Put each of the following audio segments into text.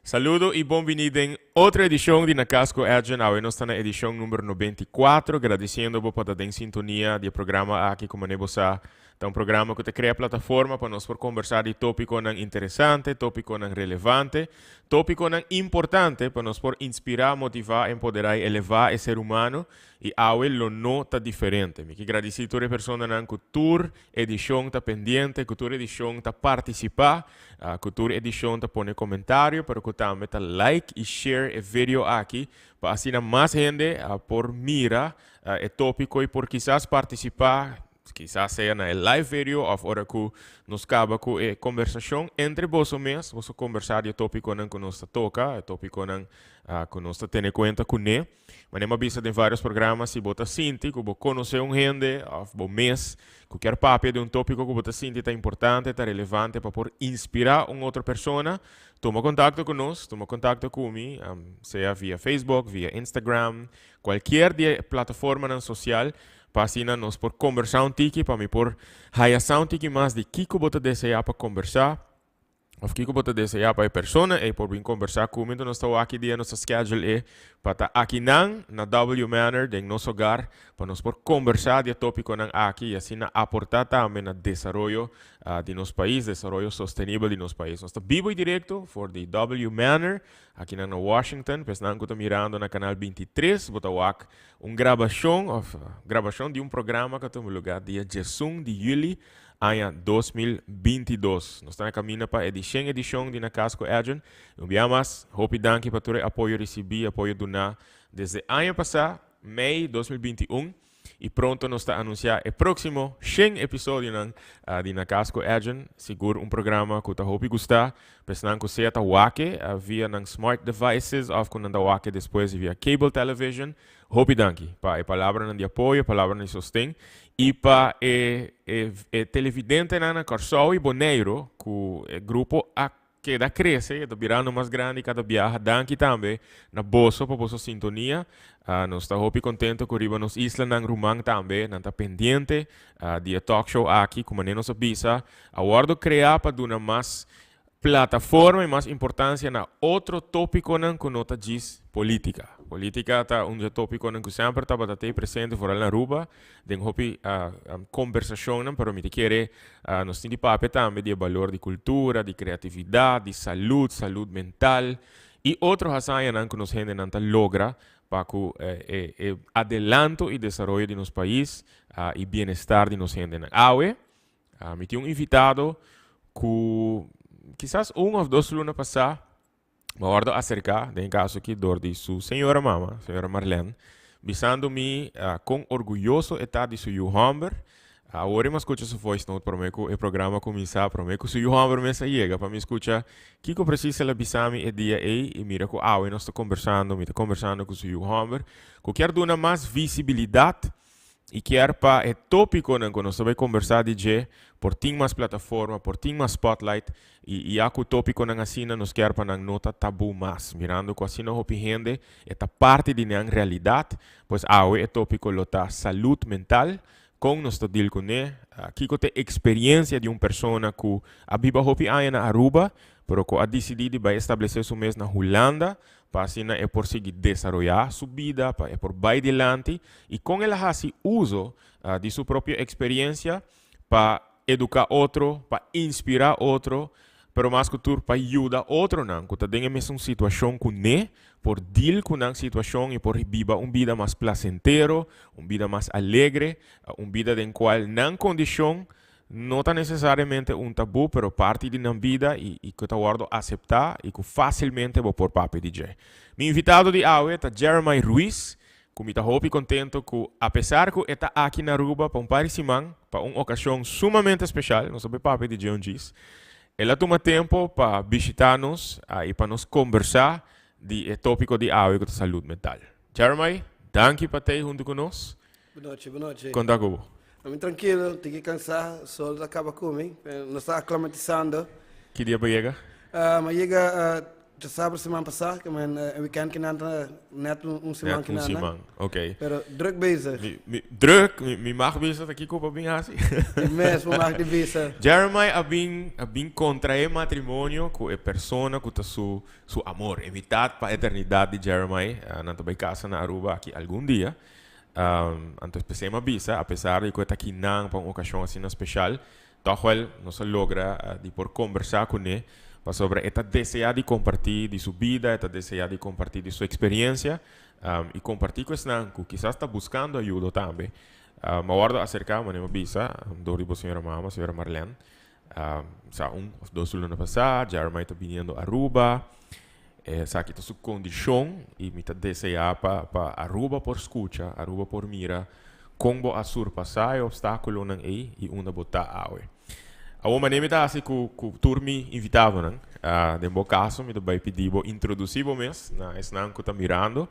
Saludo e bem-vindo em outra edição de Na Casco Agent. Hoje nós estamos na edição número 94, agradecendo por estar em sintonia do programa aqui como nebosa. É um programa que te cria plataforma para nós por conversar de tópico não interessante, tópico não relevante, tópico não importante para nós por inspirar, motivar, empoderar e elevar o ser humano e hoje lo nota diferente. Me que agradecer a toda pessoa na cultura edição está pendente, cultura edição está participar, cultura edição está poner comentário para que também tá like e share o vídeo aqui para assim mais gente por mira o tópico e por quizás participar. Quizás seja na live video ou fora que nos acaba com a conversação entre vós mesmos, vos conversar de tópico que nos toca, tópico que nos tem em conta com ele. Mas nós visto em vários programas, se você sente que você conhece gente, ou mês, qualquer papel de tópico que você sente está importante, está relevante para por inspirar uma outra pessoa, toma contato conosco, toma contato comigo, seja via Facebook, via Instagram, qualquer plataforma social, para nós por conversar um tiki, para mim por raiar um tiki mais de que você deseja para conversar, ou que você deseja para a pessoa, e por vir conversar comigo, nós estamos aqui dia nosso schedule para estar aqui na W Manor, em nosso hogar, para nós por conversar de tópico aqui, e assim aportar também no desenvolvimento de nosso país, desenvolvimento sustentável de nosso país. Nós estamos vivo e direto for the W Manor, aqui na Washington, pessoal que está mirando no canal 23, botar gravação de programa que temos lugar dia 16 de julho, ano 2022. Nós estamos caminhando para a edição de Na Casco Agent. Enviamos, hope danke para todo o apoio recebido, apoio donado desde ano passado, maio de 2021. E pronto nós estamos a anunciar o próximo 100 episódio de Na Casco Agent. Seguro programa que eu hope gostar. Pensando que você está wake via smart devices, ou quando anda wake depois via cable television. Hope danke para a palavra de apoio, a palavra de sustento. E para o televidente na Corsol e Boneiro, que o grupo que da cresce, está virando mais grande cada viagem, danke também na bolsa para a sintonia. Nós estamos contentes que riba nos islas ng Rumang também, não está pendente de talk show aqui, como nem nos avisa. Aguardo criar para dar mais plataforma e mais importância na outro tópico que não diz política. Política é um tópico que sempre está presente fora na Aruba, tem conversação, mas me quer nós temos papel também de valor de cultura, de criatividade, de saúde mental e outros assuntos que nos gente não logra para que adelanto e desenvolvimento de nosso país e bem-estar de nossa gente. Hoje, me tinha invitado que quizás ou dois lunas passadas, me acordo acerca, em caso aqui, de sua senhora mama, senhora Marlene, visando-me com orgulhoso estado de seu Humber. Agora eu escuto sua voz note para mim que o programa começar, para mim que seu Humber me chega, para mim escutar que eu preciso ela visar-me o dia aí e mira que nós estamos conversando com seu Humber, que quer dar mais visibilidade e quer para o tópico que nós vamos conversar de por ter mais plataforma, por ter mais spotlight e o tópico que assim nos quer para nota tabu mais, mirando que assim não gente esta parte de na realidade, pois o tópico lota saúde mental com nós deal com aqui que tem experiência de uma pessoa que a biba hopi aí na Aruba, pero que a decidido vai estabelecer seu mês na Holanda, para assim é por seguir desenvolver sua vida, para por vai adiante e com ela assim uso de sua própria experiência para educar outro, para inspirar outro, pero mais que tudo para ajudar outro não, que tem a mesma situação com né, por deal com a situação e por viver uma vida mais placentero, uma vida mais alegre, uma vida em qual não condição não está necessariamente um tabu, pero parte de nossa vida e que está guardo aceitar e que facilmente vou por papel de Jay. Meu invitado de hoje é Jeremy Ruiz, que me está muito contente que, apesar que está aqui na Aruba para parecimento, para uma ocasião sumamente especial, não sabe papel de Jay onde diz, ela toma tempo para visitar-nos e para nos conversar de tópico de hoje, que é saúde mental. Jeremy, danke por estar junto conosco. Boa noite. Conta com Estou tranquilo, tenho que cansar, o sol acaba comigo, não está aclimatizando. Que dia para chegar? Mas chega já sabe semana passada, que é weekend que nada net semana que nada. Simang, ok. Pero druk bezig. Druk, me mag bezig aqui com o Binhasi. Die mesmo mag die visa. Jeremiah abin contrae matrimônio com a persona que su amor, evitar para a eternidade de Jeremiah, não vai casa na Aruba aqui algum dia. Então pensemos visa, apesar de que está aqui não para uma ocasião assim especial, toch wel não se logra de por conversar com ele sobre esta desejo de compartir de sua vida, esta desejo de compartir de sua experiência e compartir com esse nanco, quizás está buscando ajuda também. Me guardo acerca, mas não visa, do ribo senhora mama, senhora Marlene, sa dos anos passados, Jeremiah está vindo a Aruba, sa que está sua condição e me está desejar para Aruba por escuta, Aruba por mira, como a surpassar o obstáculo não é e uma botar água. A uma maneira tá assim que o turmi invitava, né? De bom caso, me vai pedir para introduzir o mês, na esnan que tá mirando.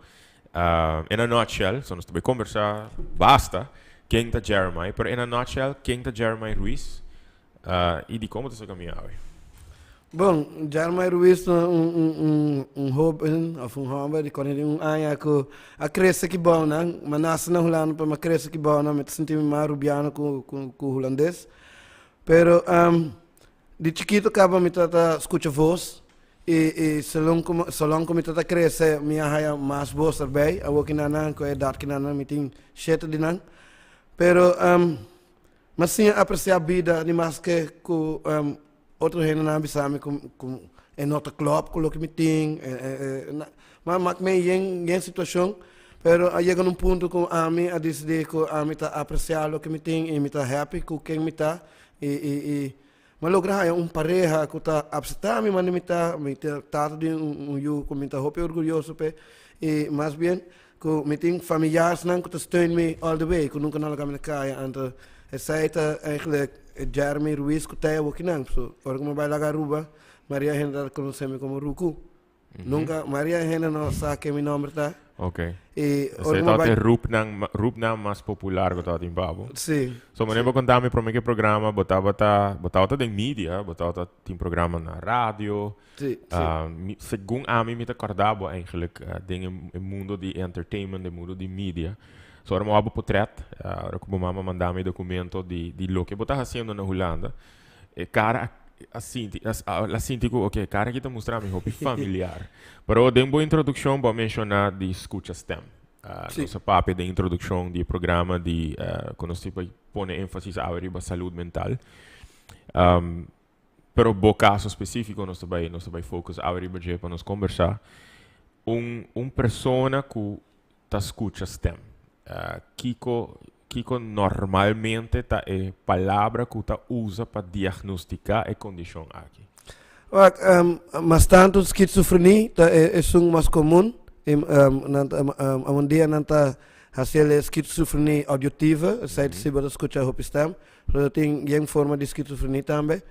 In a nutshell, só nós vai conversar basta quem tá Jeremiah, pero in a nutshell quem tá Jeremiah Ruiz e de como tá seu caminho. Bom, Jeremiah Ruiz jovem, of homem, de quando ele ano que a cresce que bom, né? Mas nasce na Holanda para uma cresce que bom, né? Me senti mais rubiano com holandês. Pero de chiquito acaba me trata escuta voz e se longo me trata cresce minha raia mais voz também a que nanan com a idade que nanan me tem cheio de nan pero mas sim apreciar a vida de mais que com outro reino na bisame com em outra club com o que me tem mas me em situação pero chega num ponto com a mim a decidir que a mim tá apreciar o que me tem e me tá happy com quem me tá mas logra pareja que está absenta me tá de eu como está hope orgulhoso pe e mais bem que me tem familiares não que steun me all the way que nunca não laga me caia então essa eigenlijk Jeremiah Ruiz que tá aqui não so agora como vai lagar Aruba Maria Helena conhece-me como Ruku nunca Maria Helena não sabe que meu nome tá. Ok. E você está até roepnaam mais popular que está em Babo. Sim. So, mas eu vou contar para mim que programa, botava em mídia, botava tem programa na rádio. Sim. Segundo a mim, me acordava eigenlijk dingen in mundo de entertainment, de mundo de mídia. So, era um portret, era como mama mandava documento de lo que botava fazendo na Holanda. E cara assim, tipo, ok, cara que está mostrando meu familiar. Pero de boa introdução para mencionar de escuta STEM. Nossa papo de introdução de programa de quando se põe ênfase a saúde mental. Pero bom caso específico nós vai focus a para nós conversar. Persona que está escuta STEM. Kiko normalmente tá é palavra que tá usa para diagnosticar a condição aqui. Mas tanto esquizofrenia é mais comum. Um dia não tá fazendo esquizofrenia auditiva, sai de cima da escuta o sistema, tem forma de esquizofrenia também.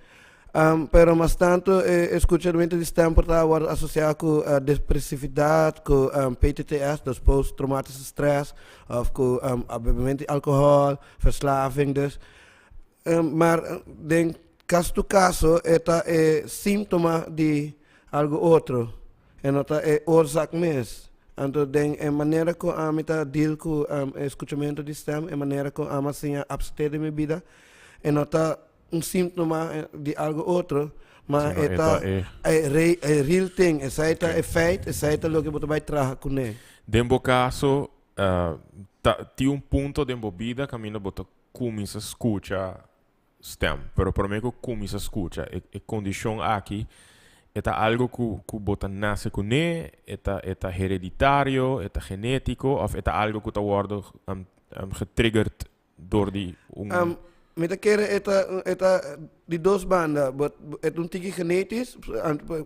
Pero mas tanto escutamento de tempo está associado com depressividade, com PTSD, dus post-traumatisch stress, of com bebimento de álcool, verslaving dus. Maar de caso to caso é síntoma de algo outro, e não é oorzaak mesmo. Então, a maneira que a mita deal com escutamento de tempo, a maneira que a macinha abster de minha vida, e não tá síntoma de algo outro, mas é real thing, é feito, é o que você vai trazer com ele. Dentro do caso, tem ponto dentro da vida que a minha bota começa a escutar STEM, pero para mim que começa a escutar, a condição aqui, é algo que bota nasce com ele, é hereditário, é genético, ou é algo que está sendo getriggerd door die... Met de keren die dos banden, het een tikje genetisch,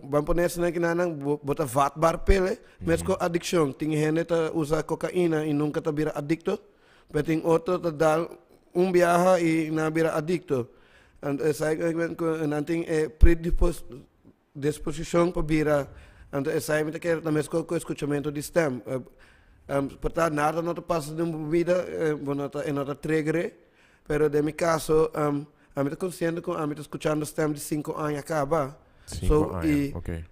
van ponerse na kinanang, bota vatbaar pille, met ko addiction, ting hene ta usa cocaína e nunca ta bira addicto, peting otro ta dal viaja e na bira addicto. En sai ko nanting predisposição para bira, en sai met de keren ta mesko ko escuchamento di stem. Portanto, nada não passa de uma vida, não ta trigger. Pero de mi caso, a mí está consciente que a mí está escuchando STEM de 5 anos acaba. 5 anos, ok.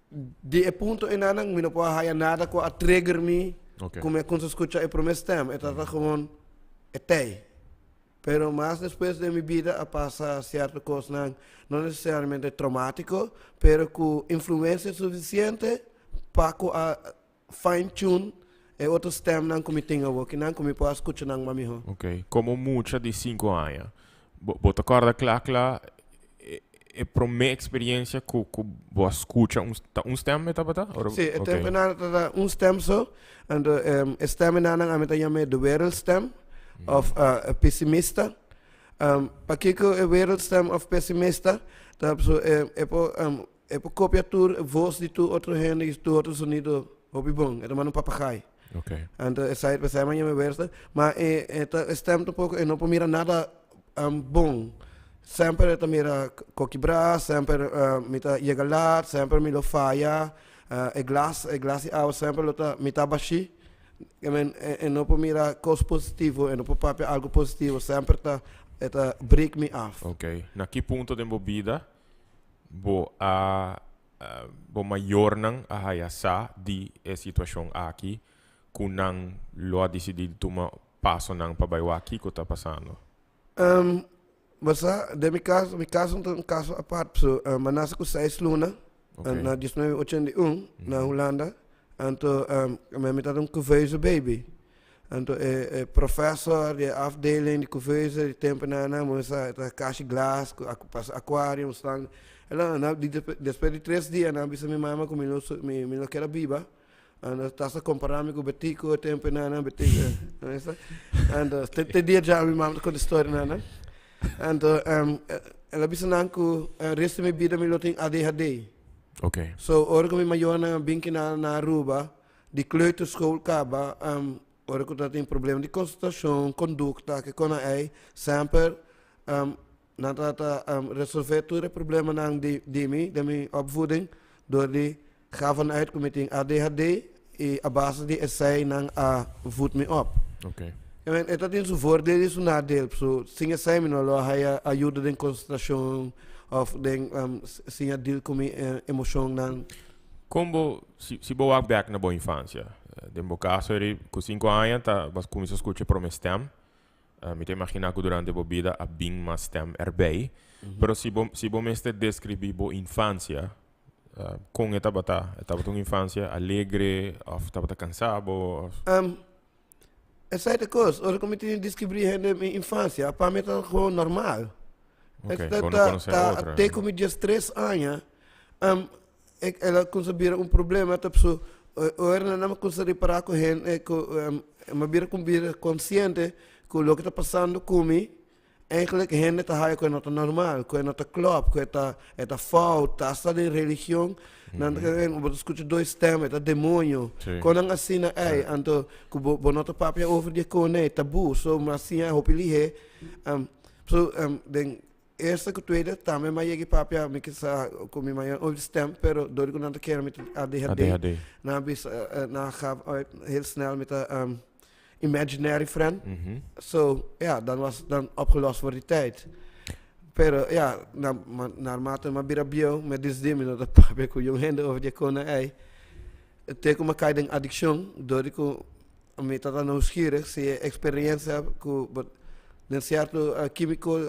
di punto inanang mi no po haya nada ko a trigger me Ok. como é quando se escuta o primeiro stem é tata como etei pero mas depois de minha vida a passa certa coisa não necessariamente traumático pero com influência suficiente para a fine tune é outro stem não como tinha o que não como posso escutar não mamiho. Ok. Como mucha de 5 anos. Bota corda clara é para minha experiência que você escuta stem, tá bata? Sim, é tempo nada stem só, e stem nada a meta chama de wereldstem of pessimista. Para que o wereldstem of pessimista, tá so é por copiatura voz de tu outro gente e tu outro sonido hobby bom, é mano papagaio. Ok. É sai para sai manhã me versta, mas stem um pouco não por mira nada bom. Sempre ito mira kokibra, sempre mita yegalat, sempre milo faya, e glass out, sempre lota mita bashi. E não po mira cos positivo, e não po papel algo positivo, sempre eta break me off. Ok. Na que ponto de bebida bo maior nang ahayasa di situação aqui kunang lo ha decidido tomar passo nang pabaywa aqui que tá passando. Basta, de mi caso é um caso à parte. So, manasa ko 6 luna, na 1981, na Holanda. Então, me metade kuveuze baby. Então, professor de afdeling de kuveuze, de tempo na moça, caixa glas, aquário, slang. Ela, depois de 3 dias, na bisa minha mãe com me quer biba. Está a comparar com o betico, tempo na betico. Então, te dia já minha mãe com a história na. Então, ela bisa nanku resto me vida me loting ADHD. Ok. So, ora que me maior na binki na Aruba, de kleuterschool kaba, ora que tá tem problema de concentração, conduta, que quando é sempre na tata resolver todo problema nang de minha opvoeding, door die gaven uit que me tem ADHD e a base de essay nang voed me op. Ok. Het is een voordeel en een nadeel. So, singa sai me no hij ajuda de concentração of de singa deal com emoção nan. Como se boa back na boa infância. De meu caso, com 5 anos, mas começou a escutar para o stem. Me imagina que durante a vida a bem mais stem erbij. Pero se bom este descrever boa infância, com etapa uma infância alegre, ou etapa cansado. Essa é a coisa. Ora como eu descobri na minha infância, para mim é gewoon normal. Okay, até como eu 3 anos, ela conseguiu problema, tá pessoa, ora não consegue reparar com ele, mas vira consciente que o que está passando comigo, eigenlijk gente está aí com nota normal, com nota club, com esta falta, essa de religião. Não você escuta 2 temas, é demônio. Quando assim é, então que bonota papel over de cone tabu, so mas assim é hopili so den eerste que tweede também mas eu papel me que sa com minha mãe over stem, pero door ik não quero met ADHD. Na bis na gaan heel snel met imaginary friend. So ja, dan was dan opgelost voor die tijd. Pero ja, naarmate maar birabio met dit ding met dat papi ko yung hende over die kona ay. Teko makai ding addiction, door ko met dat nieuwsgierig, zie experiência ko den certo químico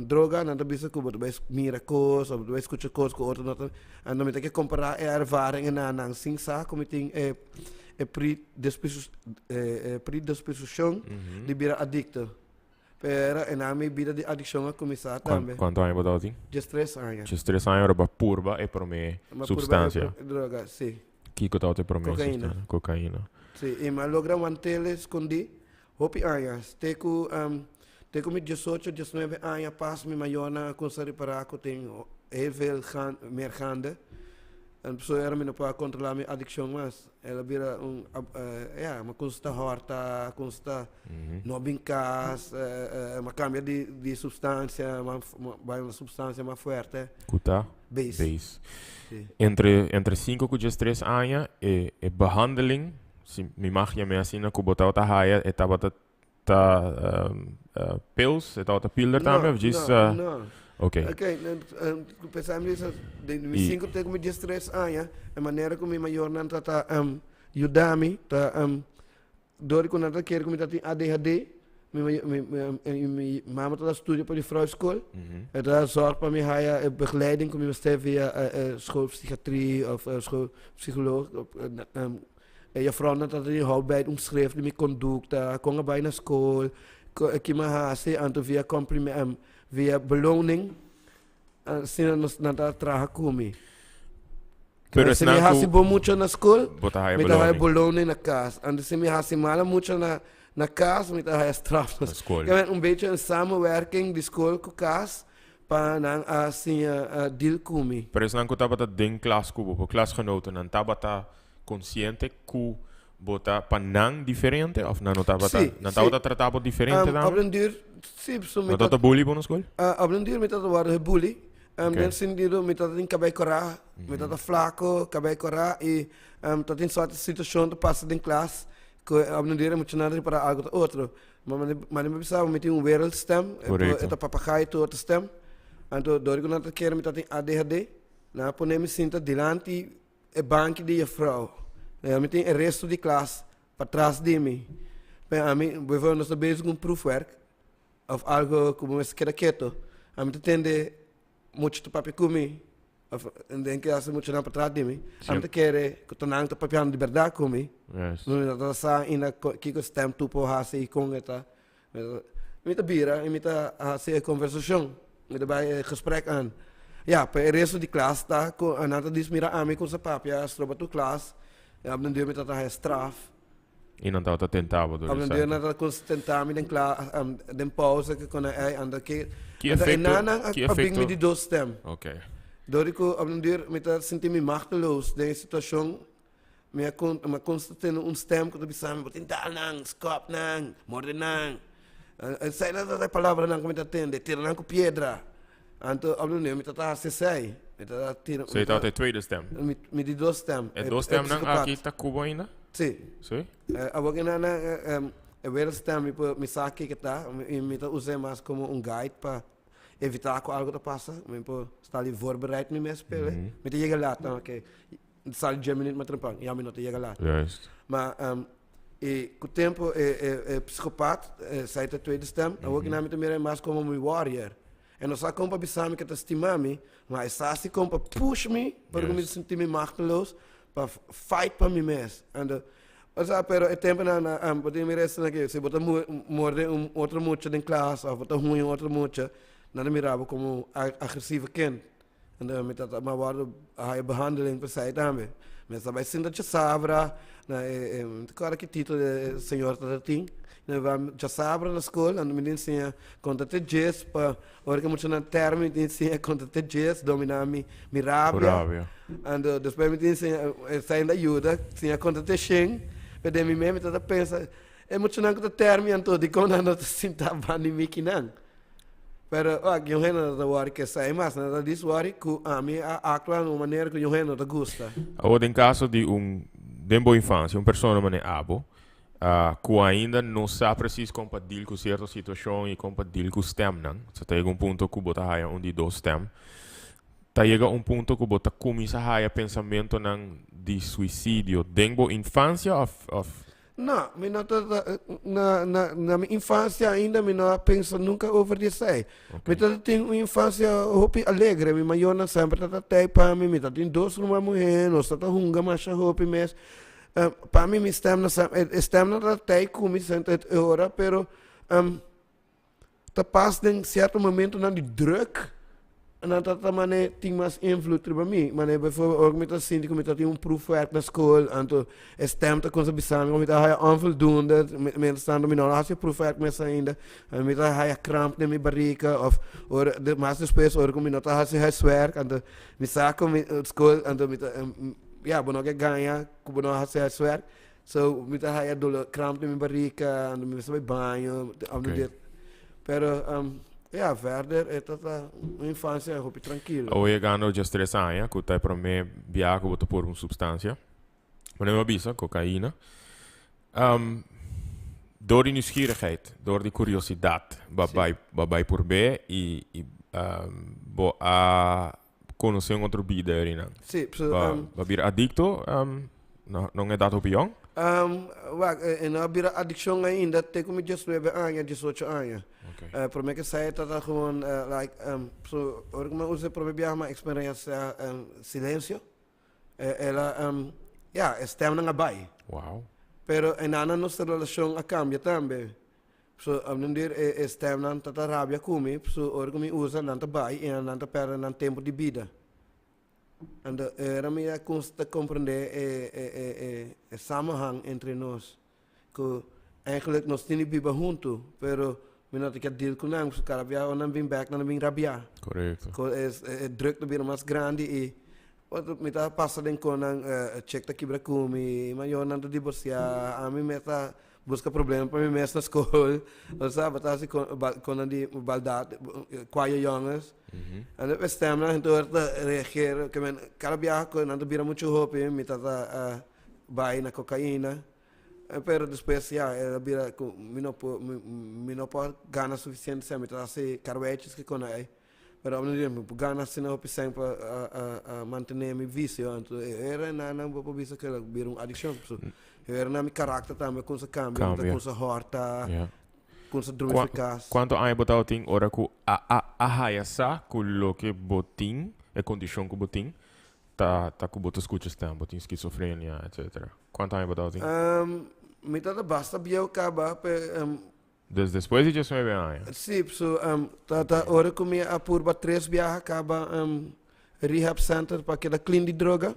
droga, na da bisa ko bot bes miracles, of bes kucha kos ko outro nota, and dan met ek comparar ervaring en nang sing sa committing predisposição de bira adicto. Pero en a minha vida de adicção a começar também. Quanto anos você tem? Just 3 anos. Just 3 anos era purba e para mim substância. Droga, sim. Que que tá para mim? Cocaína. Cocaína. Sim, e mas logra manter escondi. Hopi anos. Teco me 18, 19 anos pas me maior na coisa reparar que tenho heel veel meer gaande. En zo era me para controlar minha adicção, mas ela vira uma consta horta, consta no brincas, uma cambia de substância, uma substância mais forte. Kuta? Base. Sí. Entre 5 e 3 anos, e behandeling, se me imagina assim, que botar outra raia, etapa pills, etapa piller também, não. Ok. Ok, pensando nisso, me sinto que me distress a maneira como maior não tá ajudar-me, tá dor quando eu quero que me tá ADHD, me mama tá estudo para a vrouwenschool, tá zorg para me haya begeleiding como me via schoolpsychiatrie of schoolpsycholoog, je vrouw dat er houdt bij het omschrijven met conducta, kon bij naar school, que me hace anto via compliment, via beloning, sino nos nada trabaja comigo. Pero Se me hace bom muito na escola, bota haya me dá beloning. beloning na casa. Ando se me hace mal muito na casa, me dá straf na escola. escola. Beetje een samenwerking de escola com casa para não assim deal comigo. Pero es nanko tabata den klas kubo, po klasgenoten, nan tabata consciente ku bota panang diferente of nan tabata Sí, nan sí. tabata tratabo diferente Op dan. den duur, sim, so No met tata bully bono school? op den duur met dat worden bully. Okay. Den sentido met dat in cabei cora, met dat flaco, cabei cora e dat in soort situação de passa in klas. Op den duur moet je nader para algo outro. Maar me pensava met een wereldstem, Correcto. het papagaio tot de stem. En door ik dat keer met dat in ADHD, na poner me sinta delante e banco de vrouw. Met een resto de klas para trás de mim. A mim, bijvoorbeeld, nós bezig com proefwerk of algo como esse que era quieto. A mim tende muito de papel comigo. Of denk que assim muito não para trás de mim. A mim quer que tu não te papel de verdade comigo. Yes. Nu dat sa in que que stem tu po hasi com eta. Met de bira, met de hasi conversação. Met de bij gesprek aan. Ja, per resto die klas ta ko anata dis mira a mim com sa papia, stroba tu klas. Ja, op den duur met dat hij straf. Y nan tata tentabo do. Op den duur nadat constantami den klas den pauze que kon hij aan de ke. Que En efecto? nana Que a big efecto? met die dos stem. Okay. Door ik op den duur met dat senti me machteloos de situatie. Maar constant een stem que tu bisa me botin dal nang, skop nang, morde nang. Sai nada palavra nang como atende, tira nang com pedra. Anto op den duur met dat hace sei. Met dat tira. So je tata tweede stem. Met die dos stem. E dos stem nan aqui ta kubo ainda? Sim. Sim? Agora na wereldstem me saque que tá, me tá usando mais como guide para evitar que algo te passa, me pô está ali voorbereid me mes spelen, me te chega lá, tá, ok. Sal 10 minutos mais trampang, ja me não te chega lá. Juist. Maar com o tempo psicopata, sai da tweede stem, agora na me também mais como um warrior. En dan zou ik para bisar me que te estimar me, mas essa assim como para push me, para me sentir me machteloos, para fight para mim mesmo. En pero het tempo na pode me resta naquele, se botar morde outro mucho em classe, ou botar ruim outro mucho, nada me rabo como agressivo kind. En dan met dat maar waar hij behandeling para sair também. Mas vai sendo de sabra, na cara que título de senhor Tatin. Já sabra na escola, ando me ensina conta te jazz para hora que muito na termo me ensina conta te jazz, dominar mi rabia. Ando depois me ensina saindo da ajuda, ensina conta te sheng, pede mi mesmo tá pensa, é muito na conta termo então de quando ando te sinta bani mi kinan. Pero aqui eu reno da hora que sai mais, na disso hora que a mim actua de uma maneira que eu reno da gosta. Agora, em caso de boa infância, uma pessoa mane abo, que ainda não sabe preciso compartilhar com certa situação e compartilhar com o stem, não? Se tem um ponto que bota aí onde dois stem, chega um ponto que bota começa a pensamento não de suicídio, dengo infância of não, na minha infância ainda me não penso nunca over isso aí. Me tenho uma infância hopi alegre, me maior não sempre tá até para mim, me tenho dois uma mulher, nós tá hunga mas hopi mes. Para mim, stem na até como sente hora, pero tá passa em certo momento na de druk, na tá mané tem mais invloed para mim, mané bijvoorbeeld ook met dat sinti como dat um proefwerk na school, anto stem tá com sabisami, como tá há onvoldoende, met stando me não há se proefwerk mes ainda, met tá há kramp na minha barriga of de mais depois or como não tá há se huiswerk, anto me saco met school, anto met ja, bono que ganha, como não há se werk. So, met hij ja dole kramp in mijn barriga, en dan bij banho, pero ja, verder é toda uma infância hopi tranquila. ou é ganhando já 3 anos, que tá para mim viajar bota por uma substância, mas não avisa cocaína. Door die nieuwsgierigheid, door die curiositeit, waarbij por B e bo a conhecer outra vida aí, não? Sim, so, Ba vir adicto, não é dado opinião? en abira addiction ainda tem como 19 anos, 18 anos. Okay. Para mim que sai tá gewoon like so oricum usa para mim uma experiência silêncio. Ela estem na bai. Wow. Pero en ana nossa relação a cambia também. So amndir estem na tata rabia kumi, so oricum usa nanta bai e nanta per nan tempo de vida. En era me consta compreender samenhang entre nós. Que eigenlijk nós temos biba junto, pero me não tem deal com nós, cara via ou não vem back, não vem rabia. Correto. É druk de bira mais grande e quando me tá passando com nang check ta quebra comi, mas eu não tô divorciar, a mim me tá busca problema para mim mesmo na escola, ou sabe, tá assim com andi baldade, quaia jongens. En dat stem na door te reageren, que men carabia con ando bira muito hope, me tá vai na cocaína. Pero depois ela bira com minopo gana suficiente se me tá se carvetes que com aí. Pero ao mesmo tempo gana se não sempre a manter meu vício, então era na boa vício que ela bira addiction. Era na meu caráter também com essa cambio, com essa horta. Com essa dromificaz. Quanto ai botar o ting ora ku a hayasa ku lo que botin é condição ku botin tá ku botar escutas tam botin esquizofrenia etc. Quanto ai botar o ting? Me tá basta bio acaba Desde depois de 19 anos. Sim, so tá ora comi a purba 3 viaja acaba rehab center para que da clean de droga.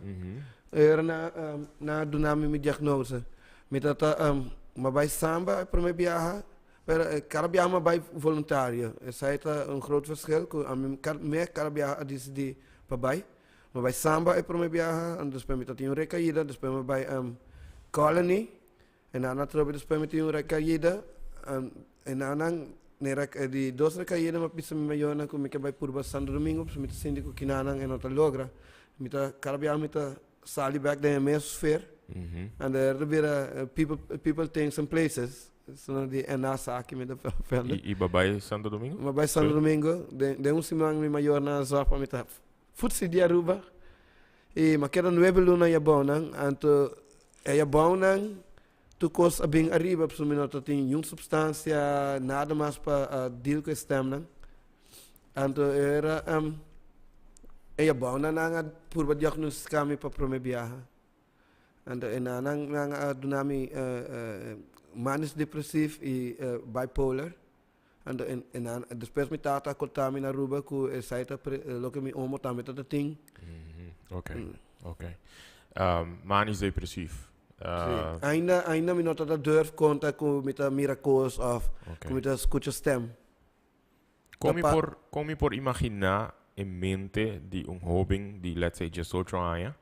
Era na dunami me diagnose. Me tá vai samba para me viajar. Pero Carabia ma bij voluntario. Essa é um groot verschil. A mim meer Carabia decidi para bij. Maar bij samba é para me viajar. En depois me tinha recaída. Depois me bij colony. En dan trouxe depois me tinha recaída. En dan die dos recaídas me pisa me yona com me que vai por Santo Domingo. Me sindico que nanang en outra logra. Me tá Carabia me tá sali back da mesosphere. And there be people things and places. Sono di NASA aqui me da pele. E babai Santo Domingo? Babai Santo Domingo, de semana me maior na zopa me tá futsi de Aruba. E ma queda 9 luna ya bonan, anto é bonan tu cos bem arriba, por minuto tem substância, nada mais para deal com estem. Anto era é bonan na por diagnosticar me para prome viaja. Anto nang dunami manis depressief e bipolar. En depois me tata cortami na Aruba ku saita lo que me omo também tata ting. Okay. Manis depressief. Ainda me nota durf conta com mita miracles of com mita escucha stem. Como por imaginar em mente de jovem de let's say 18 anos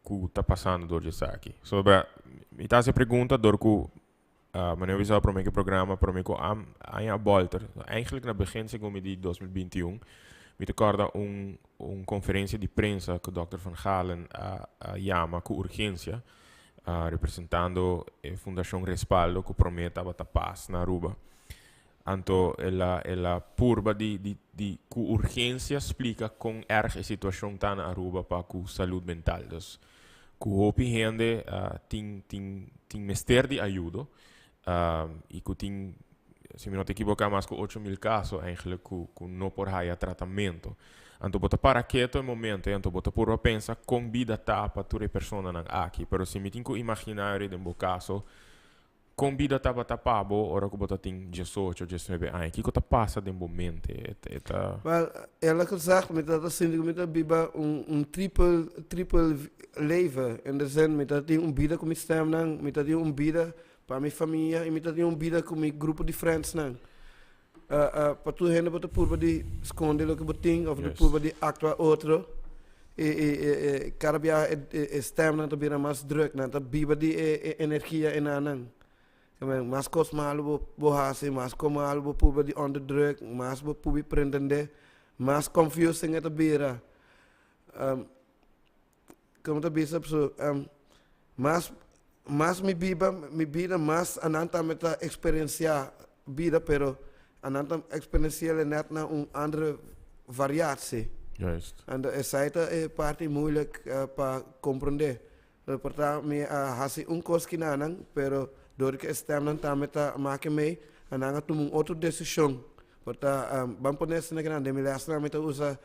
que está passando door isso aqui. Sobre me tá se pergunta door que mas eu visava para mim que programa para mim que a Bolter eigenlijk na begin segundo de 2021 me recorda conferência de prensa que o Dr. Van Galen chama com urgência representando a Fundação Respaldo que promete a paz na Aruba. Então ela purba de com urgência explica com erg situação tá na Aruba para com saúde mental. Dus que hopi gente tem mester de ajuda e que tem, se me não te equivocar, mais que 8.000 casos eigenlijk que não por haya tratamento. Então bota para quieto no momento, então bota por pensa com vida tá para toda pessoa não aqui, pero se me tenho imaginar de um caso com vida tá para tapar, ora que bota tem 18 ou 19 anos, que tá passa de momento, Well, ela gezegd met dat sindico met dat biba triple leven en de zin met dat die bida com stem nang, met dat die bida para minha família e met dat die bida com meu grupo de friends nang. Para tu hende bota purba de esconde lo que boting of de purba de actua outro. Carabia stem nang to bira mais druk nang, dat biba de energia en anang. Mas kos malo bo hasi, mas ko malo bo puba di on the drug, mas bo pubi prendende, mas confusing ito bira. Como ta bisa so mas mi bida mas ananta meta experiencia bida pero En dan exponentiële net naar een andere variatie. Juist. En de site is party moeilijk para compreender. Portanto, me hasi un koski nanang, pero door que stemmen também tá maken mee en dan tomar outra decisão. Portanto, vamos poner se na de milhares met usa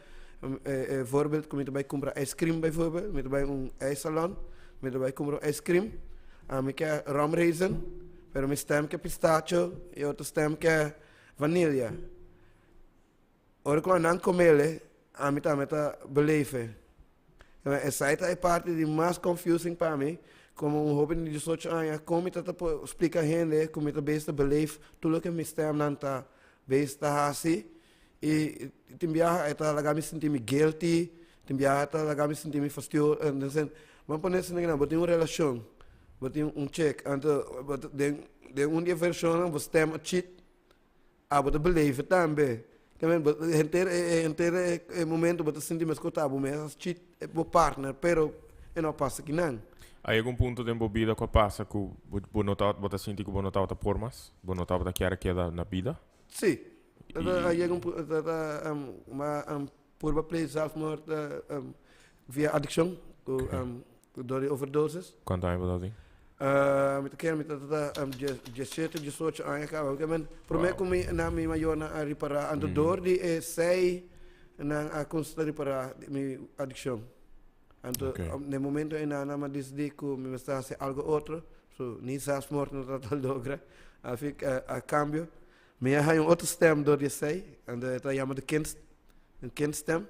voorbeeld kom je bij comprar ice cream bijvoorbeeld, met bij een ijssalon, met bij comprar ice cream, ik heb romraisin, pero mijn stem ke pistachio, e outro stem ke vanilla. Ora quando non comele, a mim também tá beleven. Essa aí é parte de mais confusing para mim, como jovem de 18 anos, como eu explica a gente, como eu besta beleef, tudo que me stem não tá besta assim, e também está lá me sentir me guilty, também está lá me sentir me fastio, então vamos pôr nesse negócio, botar uma relação, botar check, então de uma versão você tem a cheat, a botar beleef também. Inteiro momento você sentir mais contábil, mas cheat é o partner, pero não passa aqui não. Há algum ponto de embobida que passa que você sente que você notava por mais? Você notava que era que na vida? Sim. Há uma purba play zelfmoord via addiction, door overdoses. Quanto tempo você tem? Met keer met dat 17, 18 anos ik ben probeer kom na mi maior na reparar ando door die sei na a consta reparar mi addiction. Ando no momento na ma decidi que me está hacer algo outro, so ni sabes morto no total dogra. A cambio me há outro stem door die sei ando está chamado kindstem.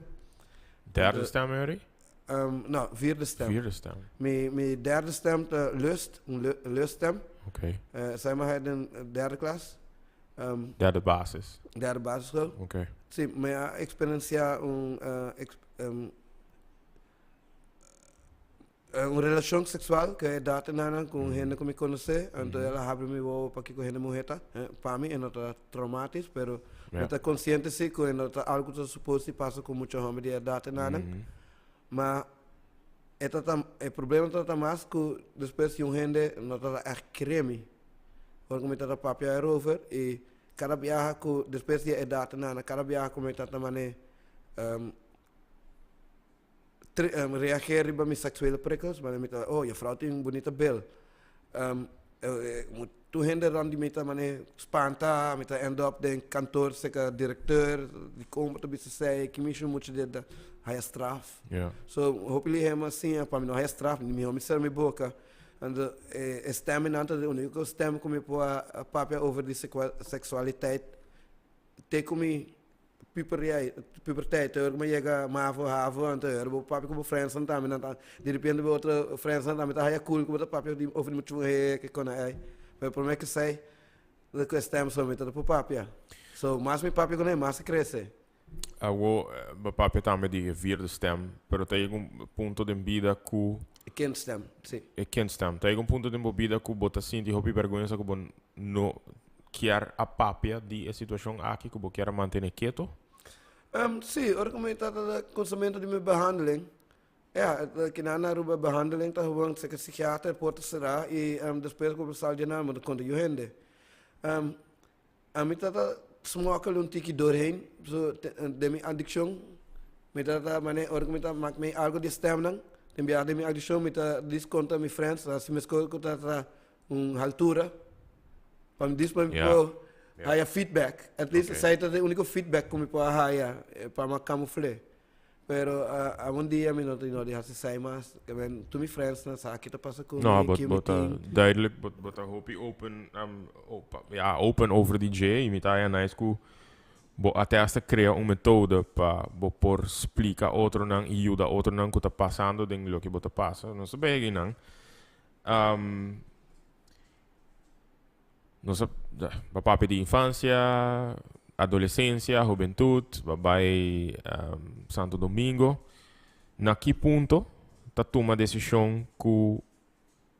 Derde stem Harry? Nou, vierde stem. Vierde stem. Mijn derde stem, lust, een luststem. Oké. Zijn we in derde klas. Derde basis. Derde basisschool. Oké. Sim, mijn experiencia een relatie seksual que data nana com gente que me conhece, então ela abre me vou para que com gente mulher para mim é nota traumático, pero está consciente se que nota algo que suposto passa com muita homem de data nana. Mas o problema está mais que depois de gente não está creme. Porque me está papel erover e cada viagem que depois de idade na cada viagem que me está mané reagir para mis sexuele prikkels, maar me está je vrouw tem bonita bel. Tu gente randi me está mané spanta, me está end up den kantoor, seker directeur, die komt te bieden que me chama muito de high straf. Yeah. So hopefully hem assim para mim não high straf, me homem ser me boca. And stem in aantal de unieke stem kom je po a papia over die seksualiteit. Teko me puberteit, hoor me chega mavo havo ante hoor papia como friends and também não de repente outra friends and também tá high cool como papia over muito que quando é. Mas por mim que sei que stem só me tá po papia. So mais me papia quando é mais cresce. O papel também de vierde stem, pero tem um ponto de vida que Kindstem, sim. É kindstem. Tem um ponto de vida que você sente hobby vergonha que você não quer a papia de situação aqui que você quer manter quieto? Sim, ora como está o consumo de minha behandeling. Que na ruba behandeling tá gewoon se psiquiatra porta será e depois que sal de nada quando eu rende. A mim tá smokel um tiki doorheen, so de minha addiction. Me tá mané ora como tá mak me algo de stem não. Também a minha addiction me tá desconta me friends, assim me escolhe que tá altura. Para me diz para me haya feedback. At least sai tá o único feedback que me pode haya para me camuflar. Pero a um dia me não de hace sai mais, que ben tu me friends na sa kita passa com no, but duidelijk but hope open over DJ, me tá nice ku até hasta cria uma metode para por explicar outro não e ajuda outro não que está passando dentro do que você passa. Não se bem não. Não se papai de infância, adolescência, juventude, vai Santo Domingo. Na que ponto tá toma decisão que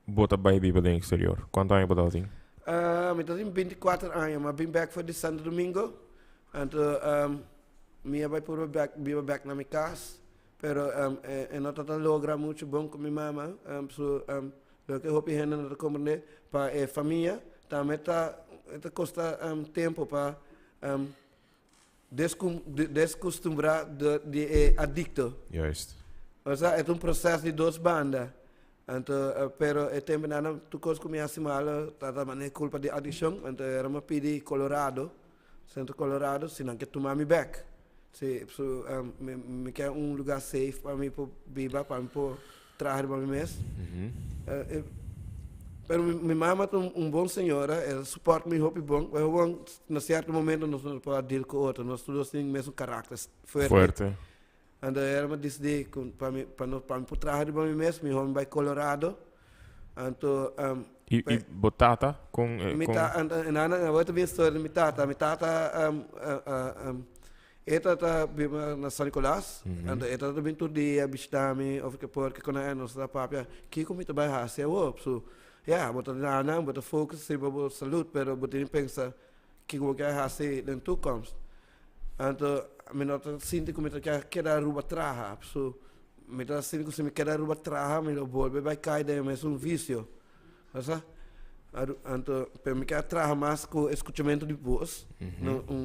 você vai viver no exterior? Quanto tempo você tem? Eu tenho 24 anos, mas vim back for Santo Domingo. Então, minha vai por back na minha casa, pero não está logra muito bom com minha mama, o que eu hope que não compreender para a família, também tá custa tempo para um, descostumbrar de adicto. Juist. O sea, é um processo de duas bandas. Então, pero é tempo nada, tu coisa começa mal, tá também culpa de addiction. Então, era uma pedi Colorado, centro Colorado, senão que tomar me back. Se me quer lugar safe para mim para viver, para mim para trabalhar para mim mesmo. Pero minha mãe é bom senhora, ela suporta me roupa bom. Eu no certo momento nós não podemos deal com outro, nós todos temos o mesmo caráter forte. Então ela me disse para mim para trabalhar para mim mesmo, me vai Colorado. Então E botata com eu também estou de mitata eta tá na São Nicolás, então eta também todo dia bistami of que porque quando é nossa papia que como tu vai fazer o so botar nada botar focus se para saúde pero botar pensa que como quer fazer dentro toekomst então me nota sinto como tu quer dar ruba traha so me nota sinto como me quer dar ruba traha me lo volve vai cair de mais vício sabe então para mim que trabalhar mais com escutamento de voz,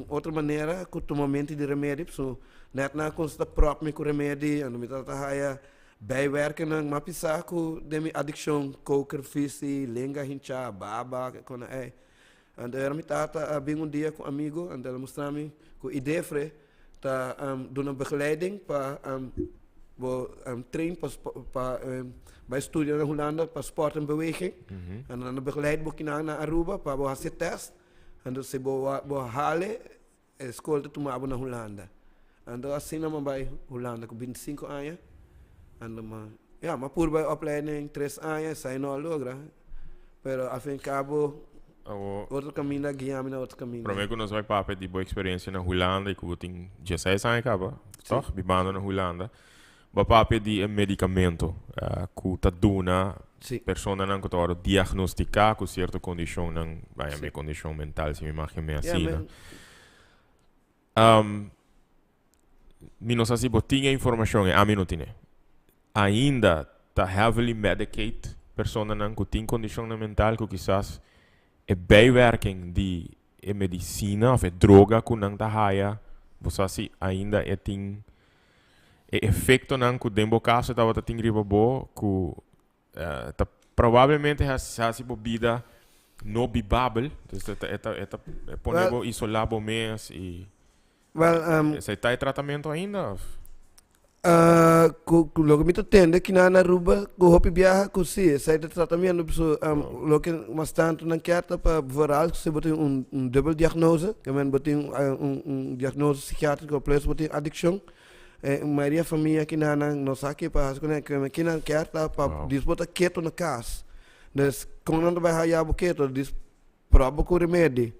outra maneira com tomamento de remédio, so net na consta própria com remédio, ando me trata bijwerken ng mapisa com de minha addiction, coker, fisi, lenga, hincha, baba, quando é, ando era me trata bem dia com amigo, ando ela mostrar-me com ideia fre, tá dando begeleiding para train bij studie in Hollanda para sport en beweging. En dan begeleid ik naar Aruba para fazer test. En dus ze halen school te maken naar Hollanda. En dan assim nós bij Hollanda com 25 anos. En dan maar por bij opleiding 3 anos sai no logra. Pero a fin cabo outro caminho guiar-me na outro caminho. Para mim que nós vai para de boa experiência na Hollanda e que eu tenho 16 anos acaba, toch? Bibando na Hollanda. Bapapé di medicamento que tá duna persona não que tá diagnosticar com certa condição não vai minha condição mental se me imagina assim me não sei se botinha informação a mim não tem ainda tá heavily medicate persona não que tem condição mental que quizás é bijwerking de medicina ou droga que não tá raia você se ainda é tem efeito não que dembo caso estava a ter riba bo que provavelmente ha se bebida no bibável então ponemos isolado mês e você está em tratamento ainda logo me atende que na Aruba com hopi viaja com si sai de tratamento lo que mas tanto não quer para voral que se botar double diagnose que men botar diagnose psiquiátrico plus botar addiction Maria família que não sabe para que não quer tá para disputar quieto na casa, des quando não vai raia quieto dis prova com remédio.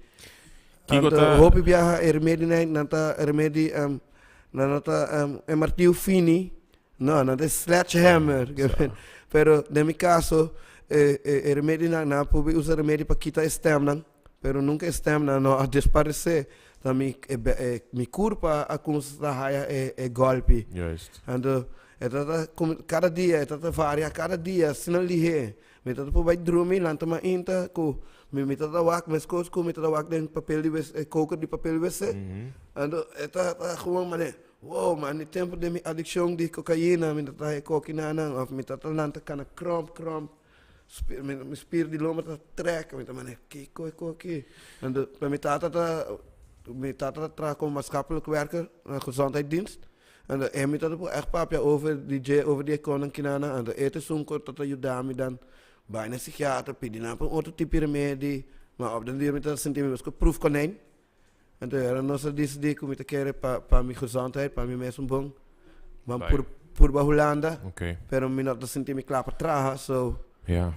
Então hope viaja remédio não tá remédio não tá martelo fini, não é sledgehammer, pero de meu caso remédio não pode usar remédio para quitar estamina, pero nunca estamina não a desaparecer. Também me culpa a constar é golpe. Então cada dia varia cada dia se não lihe me tá por vai dormir lá toma inta com me tá wak mas coisas com me tá wak den papel de coco de papel de WC. Então tá como mané wow man no tempo de minha addiction de cocaína me tá cocaína não me tá lá tá cana crump me spir de loma tá trek me tá mané que coque. Então para me tá me tata com maatschappelijk werker, een gezondheidsdienst. En hij moet dat echt papje over die koning kinana. En de eten zo'n kort dat je daarmee dan bijna psychiater, pedina, een auto type remedie. Maar op den duur met dat sentiment was proefkonijn. En toen er nog zo die kom te keren para mijn gezondheid, para mijn mensen bong. Maar voor Hollanda. Pero me not dat sentiment klaar traha, so. Ja.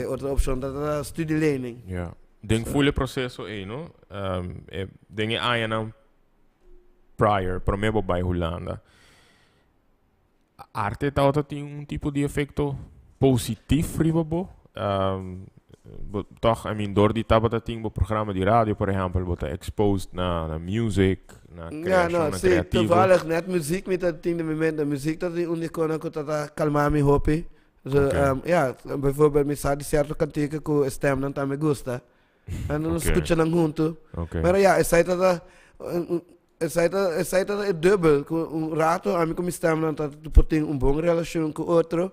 Outra opção da studielening. Ja. Denk volle processo aí, não? Denk aí não prior, primeiro by Holanda. A arte tá tem tipo de efeito positivo, ribo. Toch, I mean, door die taba tem o programa de rádio, por exemplo, bota exposed na music, na criação, na criativo. Toevallig net muziek met dat ding de moment, de muziek dat die unicona ko tata calmar me hopi. So, bijvoorbeeld me sa di certo cantica ko stem não tá me gusta. Não escuta não junto. Mas essa aí tá essa é dubbel. Um rato, a mim como estamos ter uma boa relação com o outro.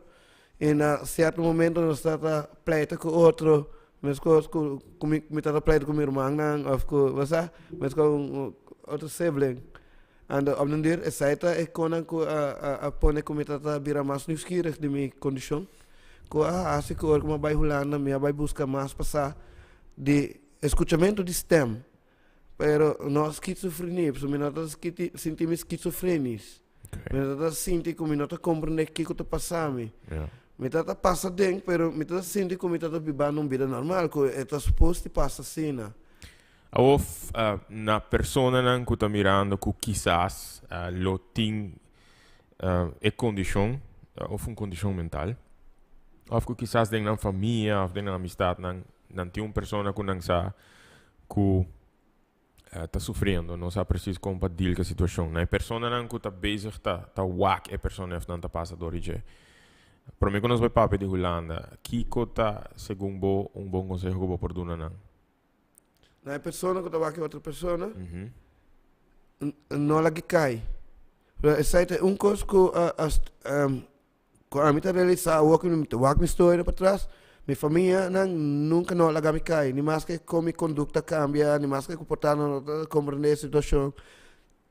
E na certo momento nós estamos pleito com o outro. Mas com me estamos pleito com meu irmão, ou com você, mas com outro sibling. En op den duur is zij kon pone como tata bira mais nieuwsgierig de minha condição. Co assim que orgo vai Holanda, me vai buscar mais passar de escutamento de stem. Pero nós esquizofrenia, so me nota sentimos esquizofrenias. Me nota sentir como me nota compreender que está passando. Me tata passa dentro, pero me tata sentir como me tata vivendo uma vida normal, que é suposto passar assim, né? Of na persona nang kuta mirando ku quizás lo ting e condition of un condition mental of ku quizás deng na família of deng na amistad nang ti un persona ku nang sa ku tá sofrendo, não sabe preciso compartilhar com a situação. Na persona nang ku tá bezig tá wak e persona of nang tá passa dorije. Para mim quando nós vai papo de Holanda, kiko tá segundo um bom conselho que vou por duna nang. Na persona que estava aqui outra pessoa, não lagi cai. Essa é coisa que a mim está realizando, o que me história para trás, minha família nunca não lagi cai, nem mais que como conduta cambia, nem mais que comportamento compreender a situação.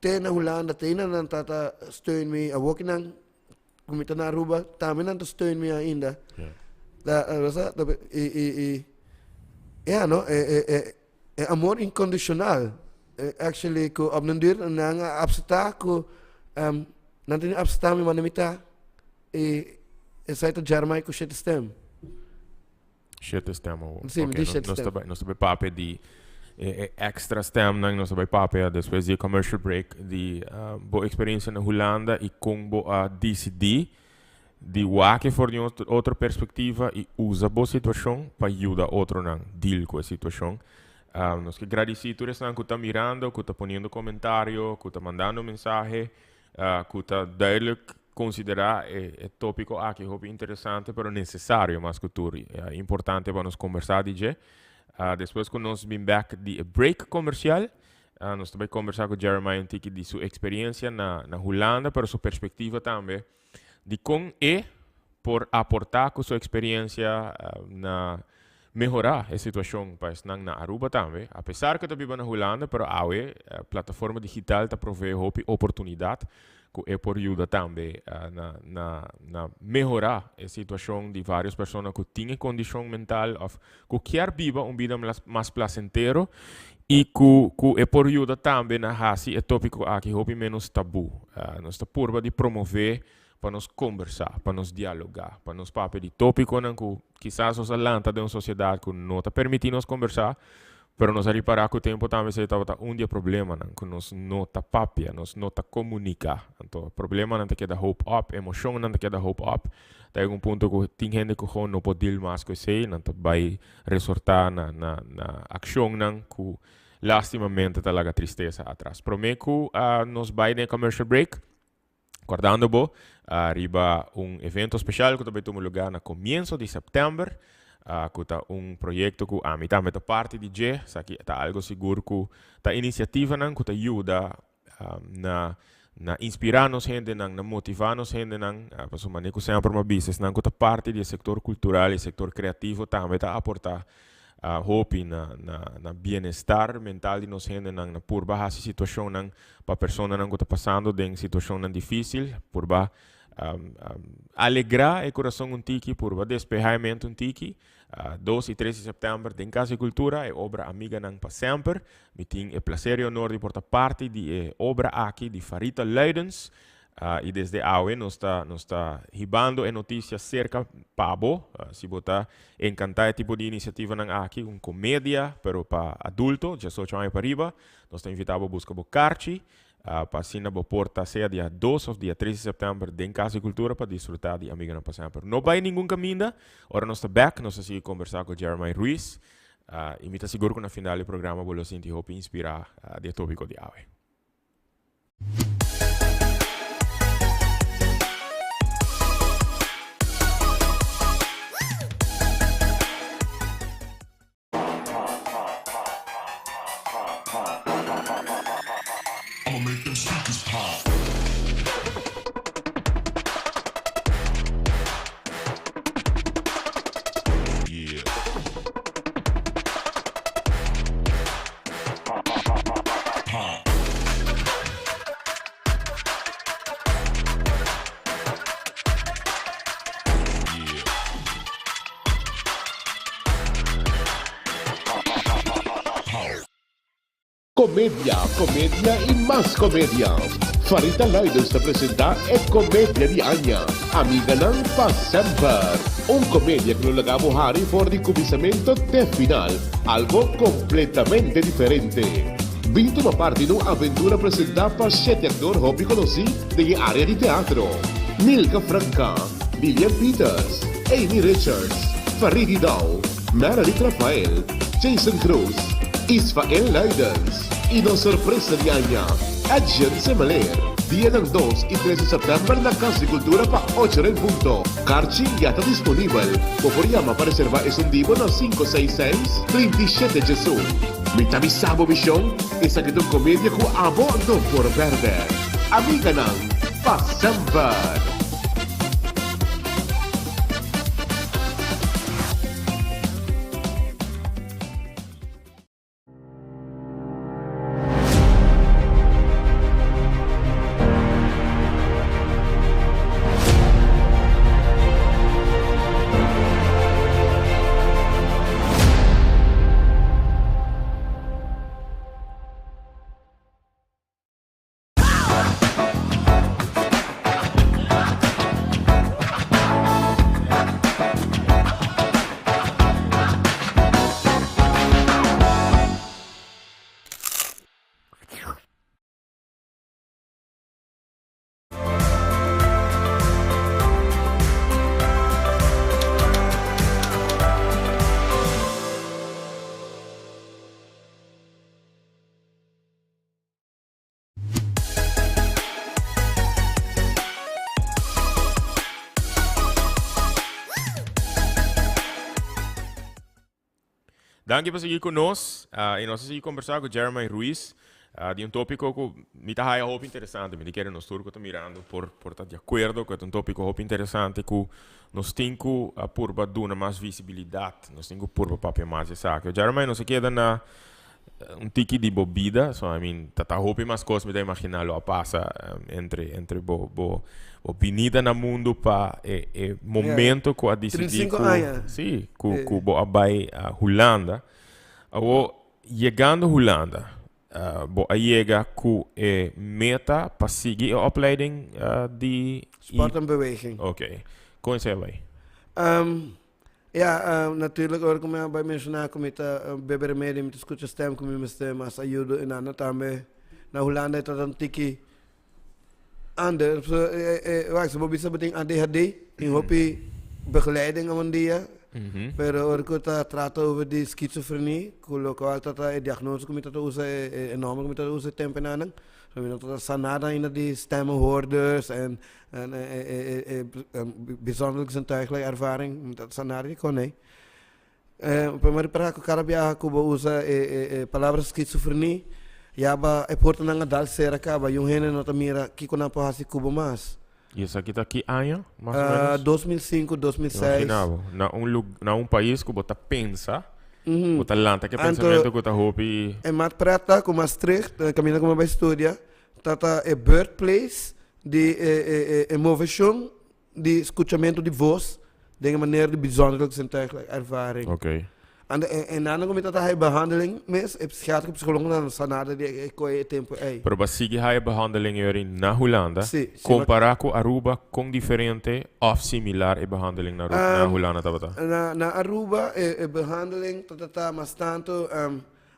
Tem na Holanda, tem na tata steun me, a que não como está na Aruba, também não steun me ainda. É amor incondicional. Actually, ko op den duur nang abseta ko nanti abseta mi manimita sai to jarmai ko shit stem. Shit stem o. Sim, okay, shit stem. Nós também papo de extra stem nang nós também papo depois de commercial break de boa experiência na Holanda e com boa DCD de wake for de outra perspectiva e usa boa situação para ajudar outro nang deal com a situação. Nós que agradecidos estão que está mirando, que está ponendo comentário, que está mandando mensagem, que está duidelijk considerar é tópico aqui é interessante, mas necessário, mas que é importante para nós conversar de depois que nós vim back de break comercial, nós também conversar com Jeremiah Antiki de sua experiência na Holanda, para sua perspectiva também de como é por aportar com sua experiência na melhorar a situação país na Aruba também, apesar que vive na Holanda, pero a plataforma digital está provee oportunidade que é por ajuda também na melhorar a situação de várias pessoas que têm condição mental ou que quer viver uma vida mais placentero e que é por ajuda também na hasi é tópico aqui hope menos tabu, nós está por de promover para nos conversar, para nos dialogar, para nos papel de tópico que quizás os alanta de uma sociedade que não está permitindo nos conversar, pero nos reparar que o tempo também se estava dia problema que nos não está papia, nos não está comunicar. Então, problema não está hope up, emoção não está hope up. Tem um ponto que tem gente que não pode deal mais com isso, não está vai resortar na ação que lastimamente está lá tristeza atrás. Prometo nos vai de commercial break. Acordando bo, arriba evento especial que também toma lugar no começo de setembro, que está projeto que a mitad meta parte de G, aqui está algo seguro que está iniciativa que está ajuda na inspirar nos gente, na motivar nos gente, para sua maneira que sempre uma business, que está parte do setor cultural e setor criativo também está aportar hope na bem-estar mental de nós gente na por baixo situação para pessoa que está passando de situação difícil por baixo alegrar o coração um tiki por baixo despejamento um tiki 2 e 3 de setembro tem Casa e Cultura é obra amiga para sempre me tem o prazer e honor de portar parte de obra aqui de Farita Leidens. E desde hoje nos está ribando notícias cerca pabo, se botar encantar tipo de iniciativa aqui, comédia, pero para adulto, já só chama para riba, nós está invitado a buscar o carchi, para assinar a porta seja dia 2 ou dia 3 de setembro, em Casa e Cultura, para desfrutar de Amiga na Sempre. Não vai nenhum caminho, ora nós está back, nós está conversar com Jeremiah Ruiz, e me está seguro que na final do programa vou sentir hope inspirar de tópico de hoje. I'ma make them speakers pop. Yeah. Pop. Yeah. Comedia, comedia e mais comédia. Farita Laiders te apresenta a comédia de Anya, amiga ng pa sempre. Comédia que lo lagamos hari for di comisamento te final, algo completamente diferente. Vinto uma parte de uma aventura apresentada para 7 atores hobby conosci della area di teatro. Milka Franca, Vivian Peters, Amy Richards, Faridi Dow, Meredith Rafael, Jason Cruz, Isfael Laiders, e não surpresa de Anya, Adjan Semaler, dia ng 2 e 13 de September na Casa de Cultura pa 8 rin punto. Carchi ya está disponível. Poforiama para reservar es un divo na 566-27 Jesus. Mitabisabo Misión, isa kitong komedya ko abo no por verde. Amiga ng Pasemper. Danke por seguir conosco. E nós vamos conversar com Jeremy Ruiz de tópico que me está aí muito interessante. Me quero nos turco mirando por estar de acordo com tópico muito interessante que nós temos por dar mais visibilidade, nós temos por papel mais saco. Jeremy não se queda na tiki de bebida, so I mean, tá hopi mais coisas me dá imaginar lo passa entre bo pinida na mundo pa momento que a decidir sim, que bo abai Holanda. Ao chegando Holanda, bo a chega ku meta para seguir a opleiding de Sport en beweging. Oké. Kom eens erbij. Ja, natuurlijk hoor ik me bij mensen na kom met beber mee met escuta stem com me stem mas ajuda en dan também na Holanda dat een tiki ander wacht zo bisa beting ADHD in hopi begeleiding aan dia. Pero hoor ik trata over die schizofrenie, kulo ko alta diagnose kom met usa enorme kom met usa tempo nanan. So we dat sanada in die stemmenhoorders en bijzonder zintuigelijke ervaring dat sanada kon nee. Primeiro para que o cara viaja Cuba usa palavras schizofrenia, já ba é porta na dal ser acaba e gene nota mira que quando a passa Cuba mais. E isso aqui tá aqui ano, mais ou menos. 2005, 2006. Na país que você pensa, você lanta que pensamento que você hopi. É mais prata com Maastricht, caminha como vai estudar, tata é birthplace de emoção, de escutamento de voz, de maneira de bijzondere zintuigelijke ervaring. Oké. En dan kom je dat hij behandeling mis, psychiatrische psycholoog dan sanada die koe tempo ei. Pero basigi hai behandeling yori na Holanda. Comparar com Aruba com diferente of similar e behandeling na Holanda tabata. Na Aruba behandeling tata mas tanto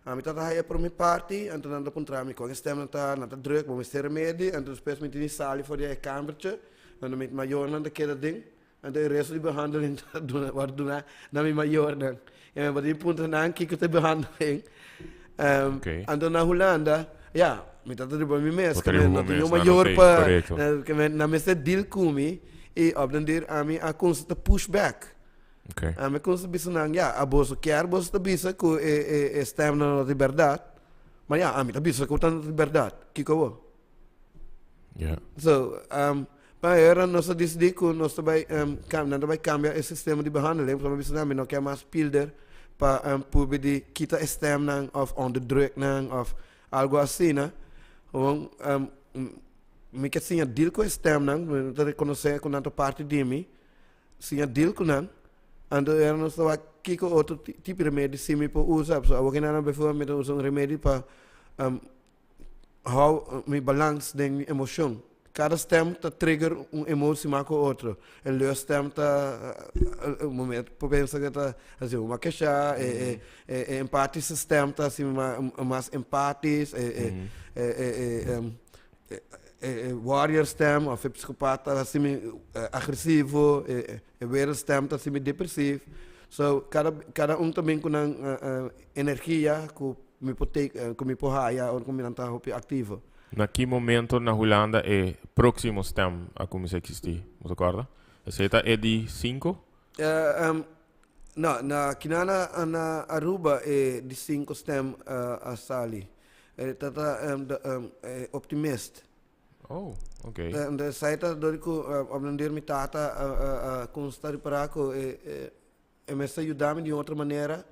mi tata hai per mi parti en dan dat contra mi kon stem na druk bo mister remedie en dus pers met die sali voor die kamertje en dan met major dan de keer ding en de rest die behandeling doen wat doen na mi major dan. Ja, maar die punten na kijken de behandeling. En dan naar Holanda, ja, met dat er bij mij mes. Dat je major pa, na mensen deal kumi, op den der ami a constant pushback. Oké. A me constant bisa nang ja, a boso quer boso bisa ku stem na liberdade. Mas a mim também, com tanta liberdade, que eu Yeah. So, para era nós decidimos que nós também cambiar o sistema de behandeling, para nós não quer mais pilder para poder quitar o sistema of onderdruk of algo assim, né? Me que sim deal com o sistema, me reconhecer com outra parte de mim, sim deal com não, então era nós estava aqui com outro tipo de remédio sim me pode usar, so alguém não before me usa remédio para how me balance de emoção. Cada stem tá trigger emoção mais com outro. O seu stem tá o momento por pensar que tá assim uma queixa, empate sistema tá assim mais empatis, warrior stem of psicopata assim agressivo, ver stem tá assim depressivo. So cada também com energia com me pode ou com me não tá ativo. Na que momento na Holanda é próximo stem a começar a existir? Você acorda? Esse é de 5? Não, na Aruba é de 5 stem a sali. Optimist. Oh, ok. Da saita dorico aprender me tata constar para ko me ajudar de outra maneira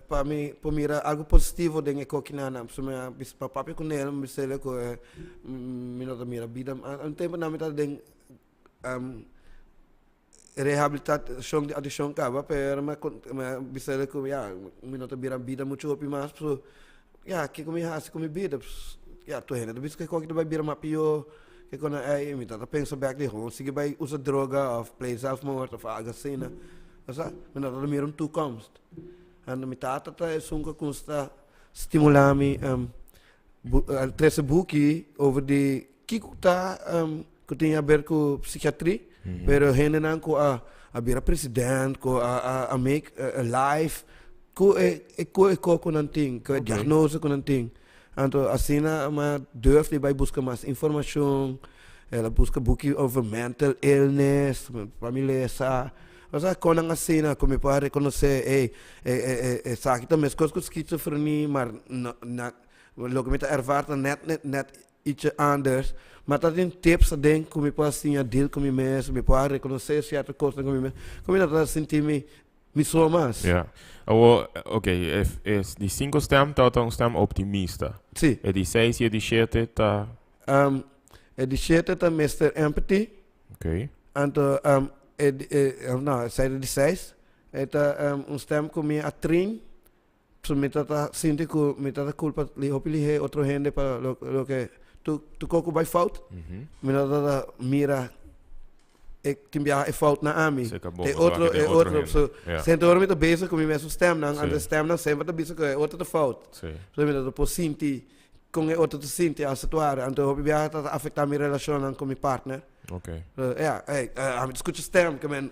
para mirar algo positivo dentro da coquinana, para papai com ele, me sei que me não mira vida, um tempo na metade de reabilitação de adição cava, pero me sei que me não mira vida muito opi mais, so que como assim como vida, tu ainda do que coquinha vai virar mais pior, que quando me tá pensa back de home, se vai usar droga, of play self-mord, of algo assim, né? Sabe? Me não mira toekomst. En met dat is zo'n consta stimular me trece boekje over de kikuta que tinha a ver com psiquiatria, pero gente não com a vir a presidente, com a make a life, com com nanting, com diagnose com nanting. Então assim na uma durf de vai buscar mais informação, ela busca boekje over mental illness, família essa. Mas quando a cena como para reconhecer sabe também as coisas com esquizofrenia mas lo que me está ervart net iets anders mas tá tem tips dentro como para assim a deal com mim mesmo me para reconhecer certa coisa com mim mesmo como não tá sentir me sou mais Yeah. Ok, é de 5 stem tá um stem optimista. sim É de 6 e de 7 tá é de 7 tá Mr. Empathy ok. então não, saída de 6 é stem com minha atrin so me tá sinto que me tá culpa li hopili outro gente para lo que tu coco by fault me tá mira timbia é fault na ami outro so sempre eu tô bezig com meu stem não and stem não sempre tá bezig com outro fault so me tá por sinti com outro te sinti a situação então hopili tá afetar minha relação com meu partner. Okay. I'm escuta stem, que men,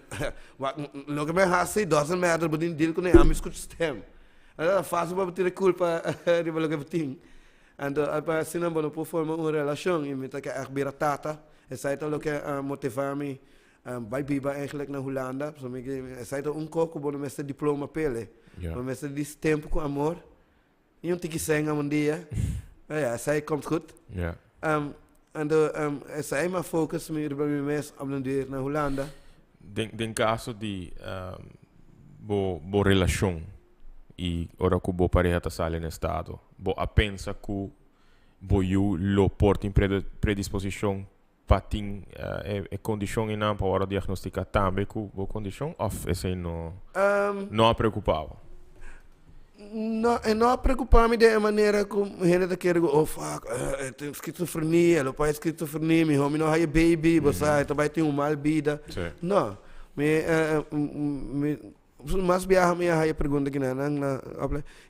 lo que me hace doesn't matter, but in deal com ele, escuta stem. Fácil para ter culpa de lo que tem. Então, para se não bom por formar uma relação, e me tá que é tata, essa é o que motivar me vai biba eigenlijk na Holanda, so me essa é coco bom me diploma pele, me esse tempo com amor, e um tiki senga um dia, essa komt goed. Yeah. En essa é uma focus meer bij mij op de deur na Holanda. Den caso de bo relação e ora que bo pareja tá sale no estado, bo a pensa que bo you lo porta em predisposição para tin condição e não para hora diagnosticar também que bo condição of esse não a preocupava. Não preocupar-me de maneira como a gente quer oh fuck, tem esquizofrenia, ela pai esquizofrenia, meu homem não é baby, você também tem mal vida. Não, mas biar me a pergunta que na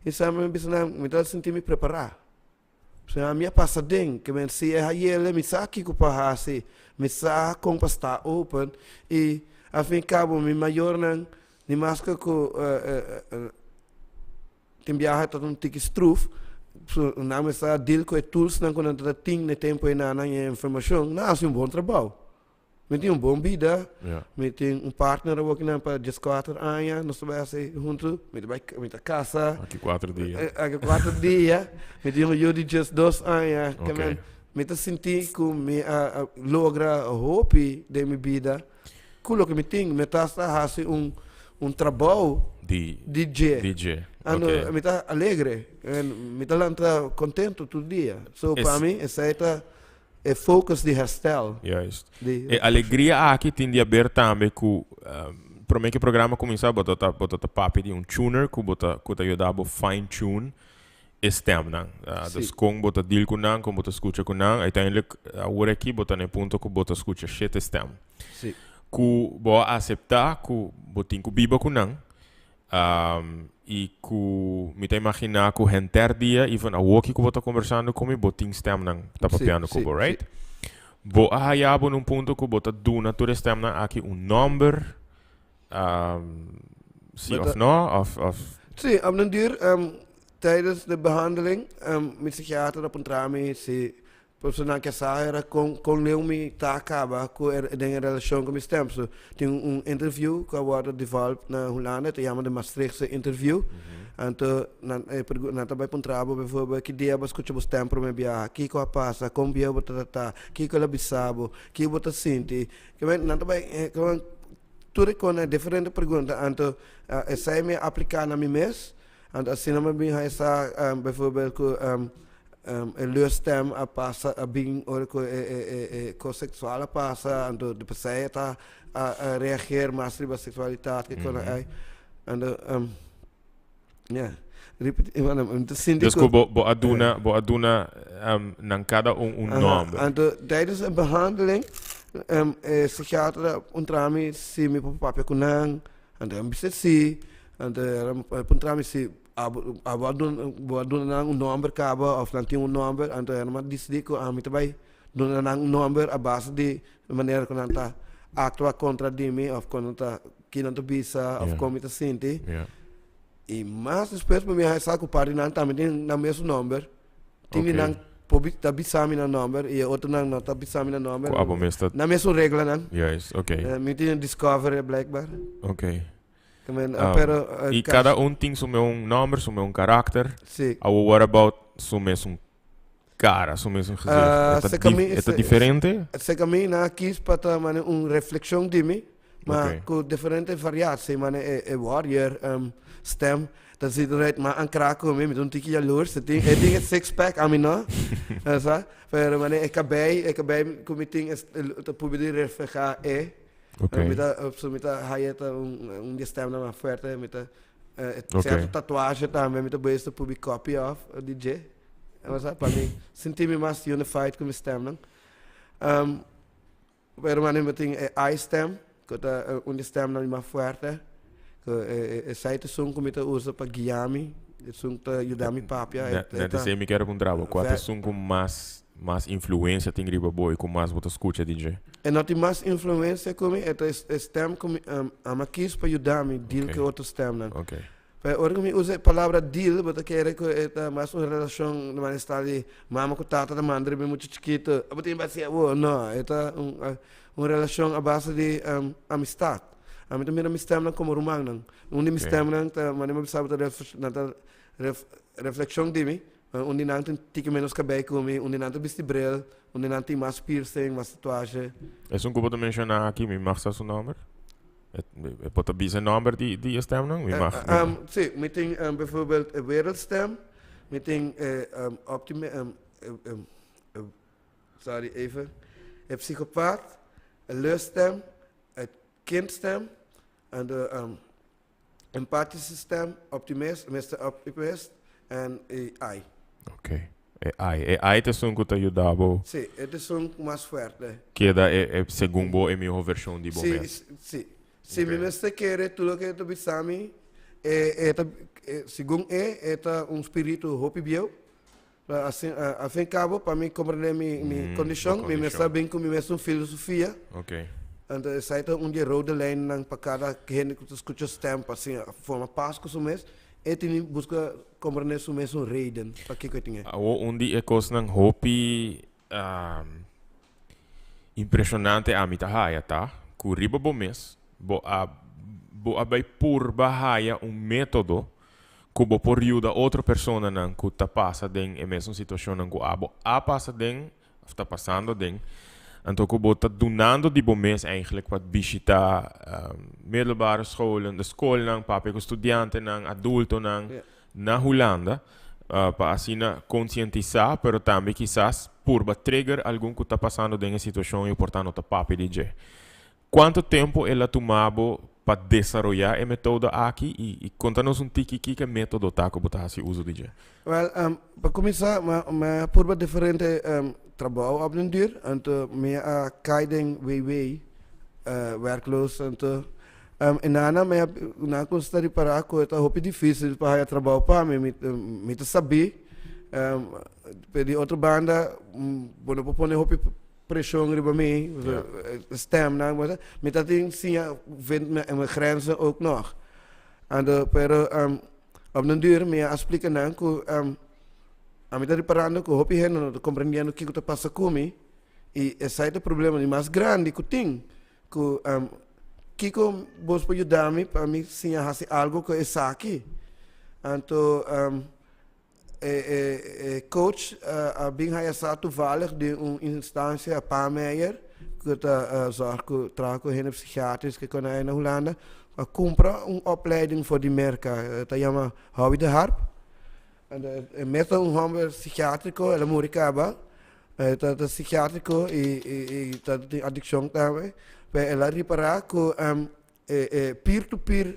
isso me bisa me tá sentir me preparar. Se a minha passadinha que me se é ele me sabe que para assim, me sabe como está open e a fim cabo me maior não, nem mais que tem viajar todo tiki struf so não está deal com tools não quando tá tem no tempo e na informação não é bom trabalho me tem bom vida, Yeah. me tem partner working para 4 anos, nós vamos junto, me tem casa, Aqui 4 dias. há 4 dias, me tem eu de just 2 anos, que Ok. me te senti que me logra hope de minha vida, culo que me tem, me tá fazendo trabalho DJ. DJ. Ano, Ok. me tá alegre, me tá lança contento todo dia. So para mim, essa é focus de hairstyle. Juist. De, E alegria aqui tem a ver também com para mim que o programa começar botar papi de tuner que bota ajudar a fine tune stem nan. Dus com bota deal com nan, com bota escuta com nan, uiteindelijk agora aqui bota no ponto que bota escuta shit stem. sim. Ku bo aceitar ku botin ku biba ku nan. E ku me te imaginar ku henter dia even a walkie ku bota conversando com me botin stem nan tapapiano Sim, kubo, sim, right? Bo ahayabo num ponto ku bota duna tu stem nan aqui number sim But of no of Sim, op den duur, tijdens de behandeling, met psychiater op een trami, si persona que saia com leu me tá acaba com em relação com meu tempo. So, tem interview que agora develop na Holanda, te chama de Maastrichtse interview. Então, na também para um trabalho, bijvoorbeeld, que dia você escuta o tempo para me que que passa, como dia você tá, que que ela bisabo, que você sente, que vem na também, tudo com uma diferente pergunta. Então, essa é me aplicar na mim mesmo. En als je dan bent, hij zegt bijvoorbeeld een luurstem a passa a bing or co seksuala passa en de persoon reageer maar op seksualiteit que kon hij en ja dus ku bo aduna nan cada nome. En tijdens een behandeling psychiater ontrami si mi papa kunang en dan bisesi en ontrami si doen number kaba of nanti number en dan maar disdi ko amit bay doen number a base de maneira que nanta actua contra dimi of contra que não bisa of como te sente e mas depois me hai saco pari nan também na mesmo number tinha nan pobi tabisami na number e outro nan não tabisami na number na mesmo regra nan yes okay me tinha discover blijkbaar okay. Pero, e cada tem seu nome, seu caráter. Sim. What about seu cara, seu gezicht? É diferente? Se caminha quis para reflexão de mim, mas com diferentes variações, mas é warrior stem. Dat zit eruit, maar aan kraken met een tikje jaloers. Het ding is six-pack, aan mij nou. Maar ik heb bij, committing is te proberen reflexa Okay. Met hij stem na mais forte, met certa tatuagem também, met de beste public copy of DJ. Para mim, senti-me mais unified com o stem, não? Pero mano, tem eye stem, que tá stem na mais forte. Que site som como te usa para guiar-me, som te ajudar-me papia. Não sei me quero trabalho, qual som com mais influência tem riba boy, com mais você escuta DJ. E não tem mais influência comigo, é stem como a quis para ajudar-me deal com outro stem, não? Okay. Porque eu uso a palavra deal, porque quero que é mais uma relação de maneira de mama com tata da mandre bem muito chiquito. Eu tenho base não, é uma relação à base de amistade. A mim também amistade não como rumang não. Amistade não, mas não sabe da reflexão de mim. Onde não tem tique menos cabelo comigo, onde não tem vestibril, onde não tem mais piercing, mais tatuagem. É um que eu mencionar aqui, me mag seu nome? É pode dizer nome de stem não? Me mag. Sim, me tem bijvoorbeeld een wereldstem, me tem sorry even, een psychopaat, een luststem, een kindstem en de empathische stem, optimist, Mr. Optimist en AI. Ok. AI é um que te ajudava. Sim, é mais forte. Que é segundo a minha versão de momento. Sim. Se me mestre quer tudo que tu bisami, segundo é espírito hopi bio. Assim, a fim cabo para mim compreender minha condição, me mestre bem com minha filosofia. Ok. Então, sai dia rode lijn para cada gente que tu escuta stamp assim, forma passo com o mês. E tem busca compreender o mesmo reden para que eu tinha. Onde é coisa não hopi impressionante a mita haya, tá? Ku riba bo mes, bo abai purba haya método que bo por ajuda outra pessoa nan ku ta passa den e mesma situação nan ku abo a passa den of ta passando den. Então ku bo ta donando di bo mes eigenlijk wat visita middelbare scholen, de school nan papi ku estudiante nan adulto nan na Holanda. Para assim conscientizar, pero também quizás por trigger algum que está passando em situação e portanto está papi DJ. Quanto tempo ela tomava para desenvolver a método aqui e conta-nos tiki que método tá que botar se uso DJ. Well, para começar, mas por diferente trabalho op den duur, então minha kaiding werkloos, então en daarna na constante para ako ito hopi difícil para trabalho para me saber pedi outra banda bueno popone hopi pressão riba me stem na mas me tá tem sim vend me grenzen ook nog en pero op den duur me explica na ko a me tá reparando ko hopi hen compreendendo que está passa comigo e esse é o problema mais grande que tem que Kiko vos pode ajudar-me para mim sim fazer algo que é aqui. Então, coach bem essa toevallig de uma instância para meier que está zorg que trago hen psiquiatris que kan na Holanda a compra uma opleiding voor die merken. Dat chama Hobby de Harp. En met een psiquiátrico, ela moricaba. Dat psiquiátrico e dat die addiction também. Ela reparar que peer-to-peer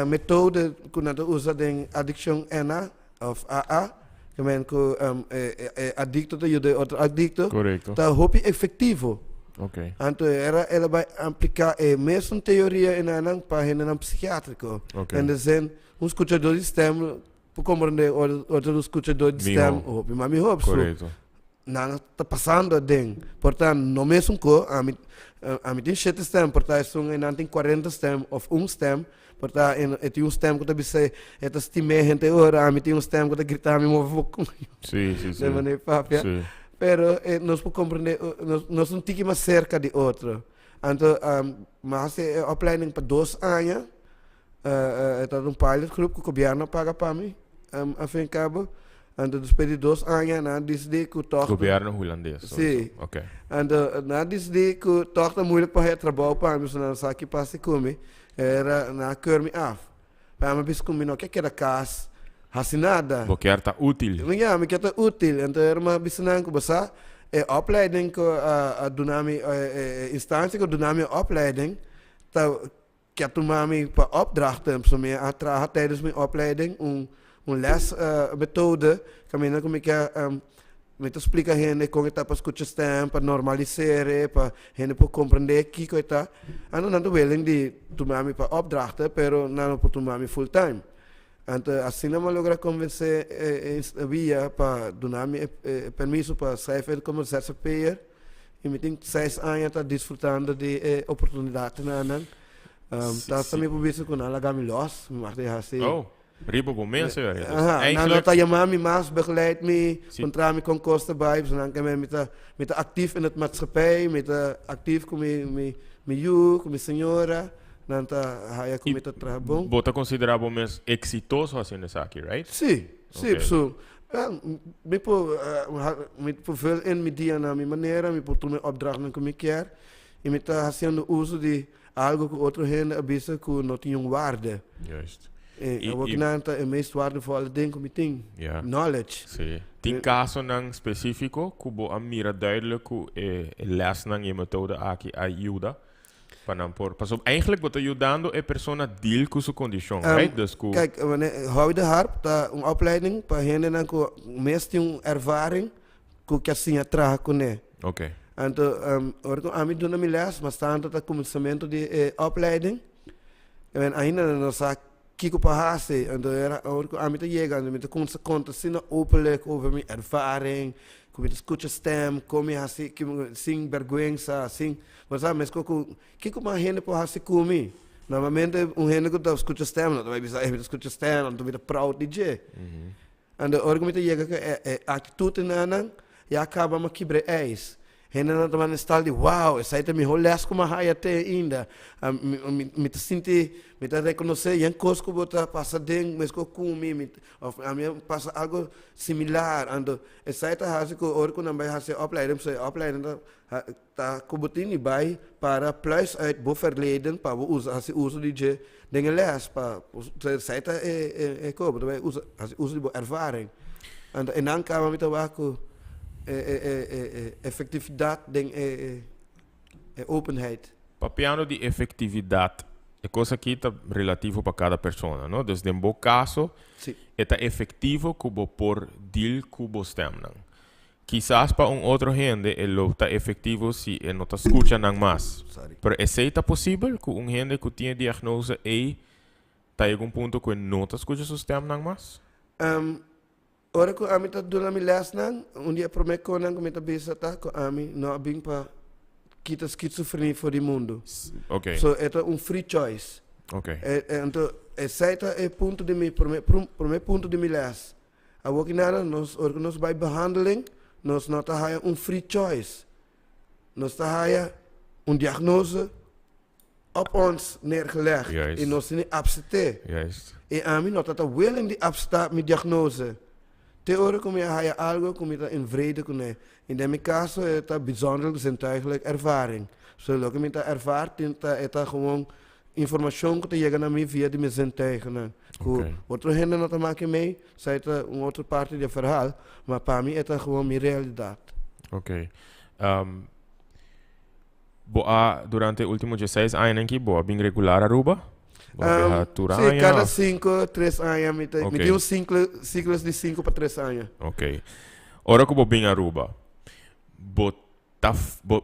methode que nós usamos em addiction NA of AA, que é adicto de outro adicto, está muito efetivo. Okay. Então ela vai aplicar a mesma teoria em para um psiquiátrico. Okay. En assim, escuchador de stem, por compreender outro escuchador de stem, mas me roupa. Correto. Não está passando dentro. Portanto, no mesmo que a mim tem 7 stem, portanto, não tem 40 stem ou stem, portanto, tem stem que você estima gente ora, a mim tem stem que grita me move pouco. Sim. De maneira papia. Pero nós podemos compreender, nós não temos mais cerca de outro. Então, mas a opleiding para 2 anos, é um pilot group que o governo paga para mim, a fim de cabo. Então, depois de 2 anos, na decidi que o toque... Governo holandês. Sim. Ok. Então, na decidi que o toque é muito para o trabalho para mim, não sabe que passa comigo, era na cur me af. Para mim, bis comigo, não que era casa, assim nada. Porque era útil. Ja, me que era útil. Então, era uma bisanang que você, opleiding que a dunami instância que dunami opleiding, que a tomami para opdrachten, so me atraha tijdens mijn opleiding, lesmethode, que me explica a gente como está para escutar para normalizar, para a gente poder compreender que está. Eu não estou willing de tomar para opdrachten, pero não para tomar full time. Então, assim não logra convencer via para dar permisso para sair como ZZP'er. E me tem 6 anos está desfrutando de oportunidades na nan. Tá também por isso que não ela me los, mas de assim. Riba bom mensen weer. Nou, dat je mami maas begeleidt me, contra me con kosten bij, zodat ik met actief in het maatschappij, met actief com me you, com me senhora, dan ga je met het trabalho. Bota considerar bom mês exitoso assim nessa aqui, right? Sim, so. Me por veel in mijn dia na minha maneira, me por tomar opdrachten como ik quer, e me tá fazendo uso de algo que outro gente avisa que não tinha waarde. Juist. Ook het meest waardevolle ding om te knowledge. Sim. Tem caso nang específico que bo mira duidelijk hoe les nang je methode aqui ajuda. Paso eigenlijk wat ajudando é persona deal com sua condição, right? Dus kijk, hou de harp, tá opleiding para gente nang ko meest tem ervaring que assim atrás com né. Okay. Então, oricum a mim dona me les, mas tanto tá começamento de opleiding. En ainda não sabe Kiko Pahase, en era aan me te llegan, met de conta zien openlijk over mijn ervaring, kom je te escucha stem, kom je hasi, sing vergüenza, sing, maar sabe, mas Kiko maar hende Pahase kumi. Normalmente hende que escucha stem, não vai bisa, escucha stem, não tu vida proud DJ. En de orgo me te llegan que atitude nanan, ya acaba ma kibre eis. Hena na taman instal di wow, essa aí me rolas como a até ainda. Me te senti, me te reconhecer, yang cosco bota passa dentro, mas com me a mim passa algo similar, ando essa aí tá hace com orco não vai hace opleiding tá kubutini vai para plus uit boverleden para uso de dingen les para essa tá é como vai uso de ervaring. En dan kwamen we te waken effectividade en openheid. Papiano de efetividade é coisa que está relativo para cada pessoa, não? Dus em bom caso, Sim. é efetivo cubo por deal cubo stemnan. Quizás para outro gente, ele está efetivo se ele não está escutando mais. Sorry. Pero é seita possível que gente que tem diagnose E está em algum ponto que não está escutando o stemnan mais? Ora ko ami ta dula mi les nang, dia promet ko nang kumita bisa ta ko ami no abing pa kita schizofrenia for di mundo. Ok. So ito free choice. Ok. Então, esse é ponto de mi primeiro ponto de mi les. A wakinana nos by behandeling, nos não tá haya free choice. Nos tá haya diagnose op ons neergelegd. Juist. En nos niet absté. Juist. E a mim não tá willing de abstar mi diagnose. Teorie kom je haya algo, kom je in vrede kunnen. In mijn caso is dat bijzonder zintuigelijk ervaring. Zodat ik met ervaart, is dat gewoon informatie te llegar naar mij via die zintuigen. Wat er hinder nog te maken mee, zei het een andere parte van het verhaal, maar para mij is dat gewoon mijn realiteit. Ok. Boa, durante o último 16 anos aqui, boa, bem regular a Aruba? Sim, cada 5, 3 anos, me Ok. deu ciclos de 5 para 3 anos. Ok. Ora que eu bem Aruba,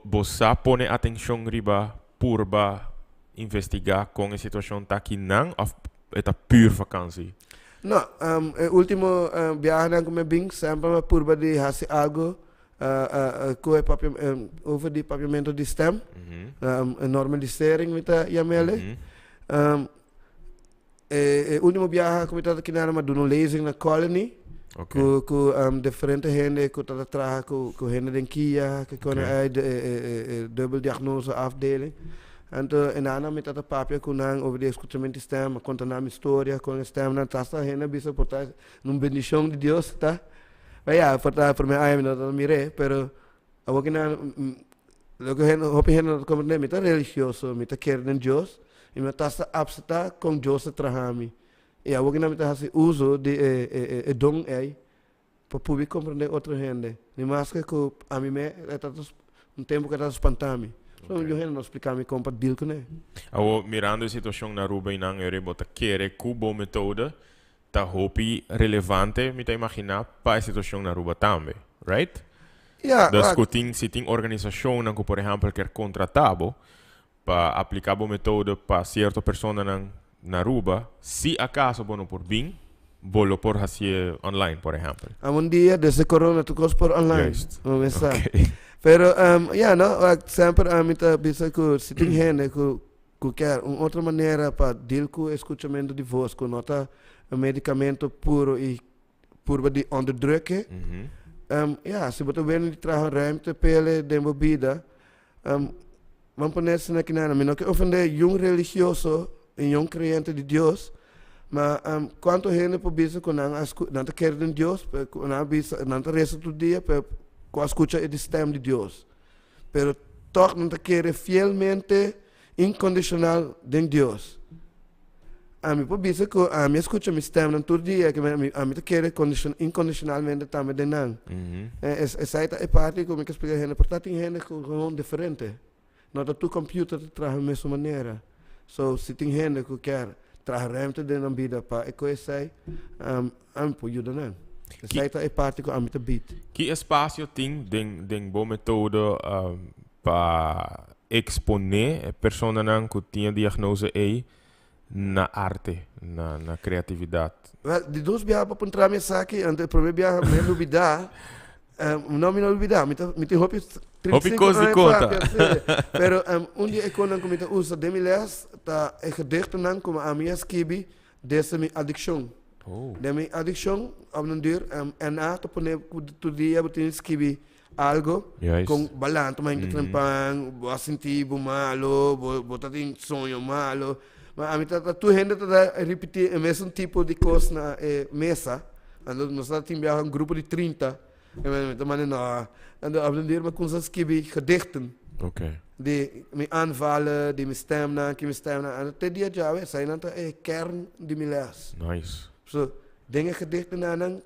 você põe atenção riba, purba, investigar com a situação tá aqui não, ou é pura vacância? Não, o último viagem que eu vim, sempre me purba de fazer algo, over de papiamento de stem, normalisering met de jamele. O último viagem que eu estava aqui na doen lezing na colony, com diferentes gente que estava trabalhando com gente de Kia, que kon de dubbel diagnose afdeling. En daarna met dat papje kon over de escutamento de stem, conta na minha história com a stem na tasta gente bisa portar num bendição de Deus, tá? Vaya, por mim ai não mire, pero a que na lo que gente hopi gente como nem mita religioso, mita querer em Deus. E me tasta abseta com Deus trabalhando. E a que na mita faz uso de dom aí para poder compreender outra gente. Nem mais que a mim é tempo que está espantando. Então eu não explicar me como para deal com ele. Ao mirando a situação na Aruba e na Europa, tá querer cubo metode, tá hopi relevante, me tá imaginar para a situação na Aruba também, right? Yeah, Dus se tem organização que, por exemplo, quer contratado para aplicar a metode para certa pessoa na Aruba, se acaso não por bem, vou por fazer online, por exemplo. A dia desde corona tu cos por online. Just. Okay. Pero sempre a mim tá bisa que se tem gente que quer uma outra maneira para deal com o escutamento de voz, com nota medicamento puro e puro de onderdrukken. Se você vem de trabalhar ruimte pele de bebida, vamos poner-se na quinana. Não que ofender um religioso e um crente de Deus, mas quanto gente por bisa com não te quer de Deus, não te resta todo dia, com a escuta e sistema de Deus. Pero toch não te quer fielmente, incondicional de Deus. A mim por bisa que a mim escuta meu sistema todo dia, que a mim te quer incondicionalmente também de não. Essa é parte como que explica gente, porque tem gente com diferente. Não é tu computer te traz da mesma maneira. So se tem gente que quer trazer ruimte de na vida para e coisa aí, a mim pode ajudar não. Essa é parte que a mim te bit. Que espaço tem den boa metode para exponer a pessoa que tem diagnose aí na arte, na criatividade? Well, de duas viagens para entrar minha saque, antes primeiro viagem me olvidar, não me olvidar, me tem roupa 35 de conta. Pero dia eu quando me usa de milhas, tá é gedicht nan como a minha skibi dessa minha addiction. De minha addiction, ao não dir, na to poner todo dia botin skibi algo Juist. com balanço, mas trempang, boa sentir malo, botar tem sonho malo. Mas a mim tá tu gente tá repetir o mesmo tipo de coisa na mesa. Nós temos um grupo de 30. De maneira não, aprender com os que gedichten. Oké. Die me aanvallen, die me stemmen, die me stemmen. En het dia jawe, zijn dan de kern die me les. Nice. So, dingen gedichten aan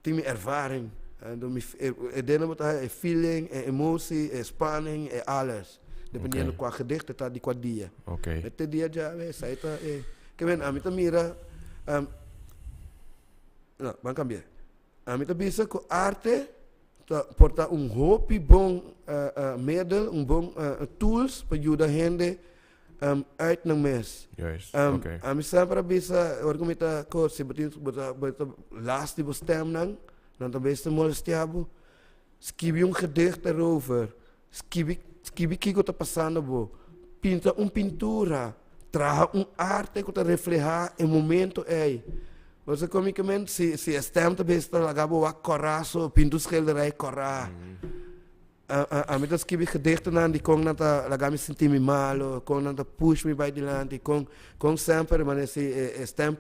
die me ervaring. En dan me dingen wat hij feeling, emotie, spanning, alles. Dependendo qua gedichten dat die qua dia. Oké. Het dia jawe, zij dat que ben a mim mira não, vamos cambiar. A mim bisa com arte porta hoop bom middel, bom tools para ajudar a gente uit ng mes. Juist. Oké. A mim sempre bisa organita ko se bota last die stem nang dan beste molestiabo. Escrevi gedicht erover. Escrevi kiko tá passando bo. Pinta pintura. Traga arte que tá reflejar o momento aí. Você comicamente se stem te besta lagabo wa coraço, pinto schilderij cora. A mim das escrevi gedichten aan die kon nata lagami sentir me malo, kon nata push me by dilante, kon sempre mas esse stem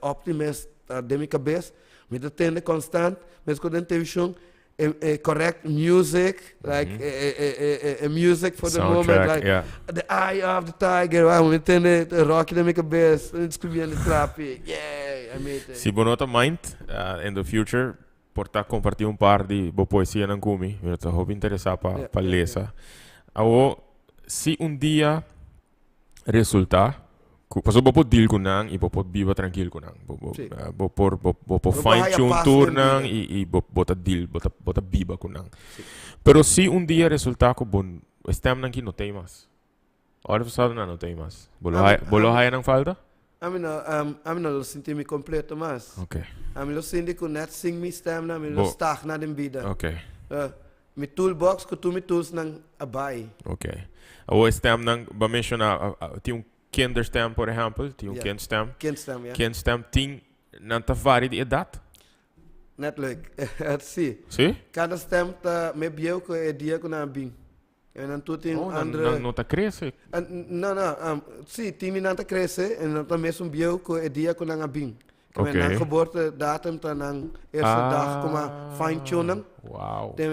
optimist de minha cabeça, me tende constant, mas quando tem televisão correct music, like a music for the Soundtrack, moment, like yeah. the eye of the tiger. Wow, me tende rock de minha cabeça, escrevi no trap, yeah, I made it. Si bonota mind in the future, porta compartir par de boa poesia ng kumi, eu tô hope interessar para lesa. Awo, si dia resulta, paso bo deal ko nang, ibo biba tranquilo ko nang, bo fine tune tour nang, i bota deal, bota biba ko nang. Pero si dia resulta ko bon, stem nang no temas. All of a sudden no temas. Bolo haya nang falta? A mim não senti me completo mais. Okay. A mim não senti que net sing me stem na, a mim não está na dem vida. Okay. Mi toolbox que tu me tools nang abay. Okay. Awo stem nang ba mensiona ti kinderstem por exemplo, ti kindstem. Kindstem, ja. Kindstem ting nanta vari di edad. Net leuk. Sim. Si? Cada stem tá me bieu que é dia que na bing. En dan tu tem andere. Não tá cresce. Não, sim, time não tá cresce en dan também um bieu que é dia que na bing. Okay. Mijn geboortedatum dan aan eerste dag komen fine-tunen. Wow. Tem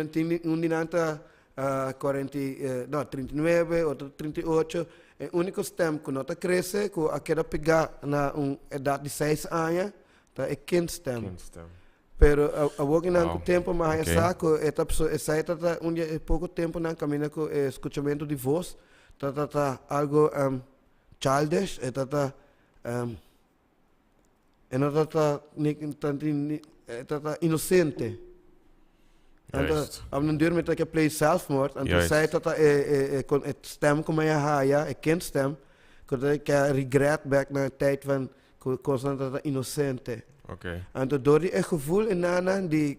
undinanta 39 ou 38. É o único stem que não cresce, que aquela pegar na idade de 6 anos, tá é kindstem. Kindstem. Pero a working wow. tempo mais Okay. saco é pouco tempo na caminho com escutamento de voz, tá algo childish, tá e não tá inocente. Então, não durmo que play selfmoord, então sai tá com stem como é haia, é kindstem, que regret back na tijd van coisa tá inocente. Okay. Então, door die gevoel in nana die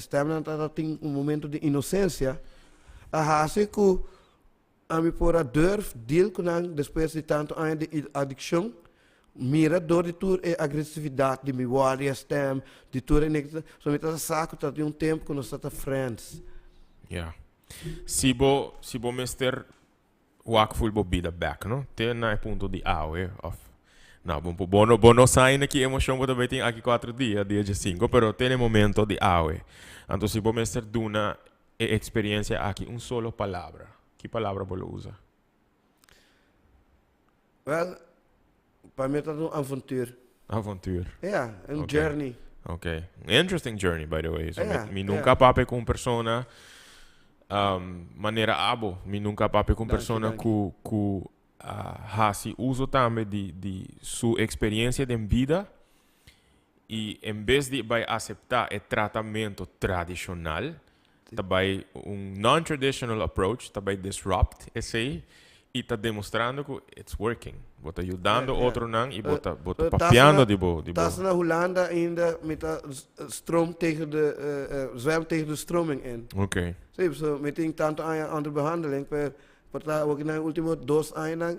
stem dat tem momento de inocência, a hace que a mi pora durf deal com depois de tanto ano de addiction, mira door die tour agressividade de mi warrior stem, de tour so me tá saco tá de tempo que nós tá friends. Yeah. Si bo mister wakful bo bida back, no? Tem na ponto de awe of. Não, bono sai na que emoção vou também tem aqui 4 dias, dia de 5, pero tem momento de awe. Então se bo mister duna experiência aqui solo palavra. Que palavra bolo usa? Well, para mim é um avontuur. Avontuur. Yeah, journey. Okay. Interesting journey, by the way. So, mi nunca pape com persona maneira abo. Mi nunca pape com persona que hasi uso também de sua experiência de vida e em vez de vai aceitar o tratamento tradicional, também non-traditional approach, também disrupt esse e está demonstrando que it's working. Bota ajudando outro não e bota papiando de bo. Dat na Hollanda ainda met stroom tegen de zwem tegen de stroming in. Okay. Sim, so met tanto andere behandeling para ook in de último 2 anos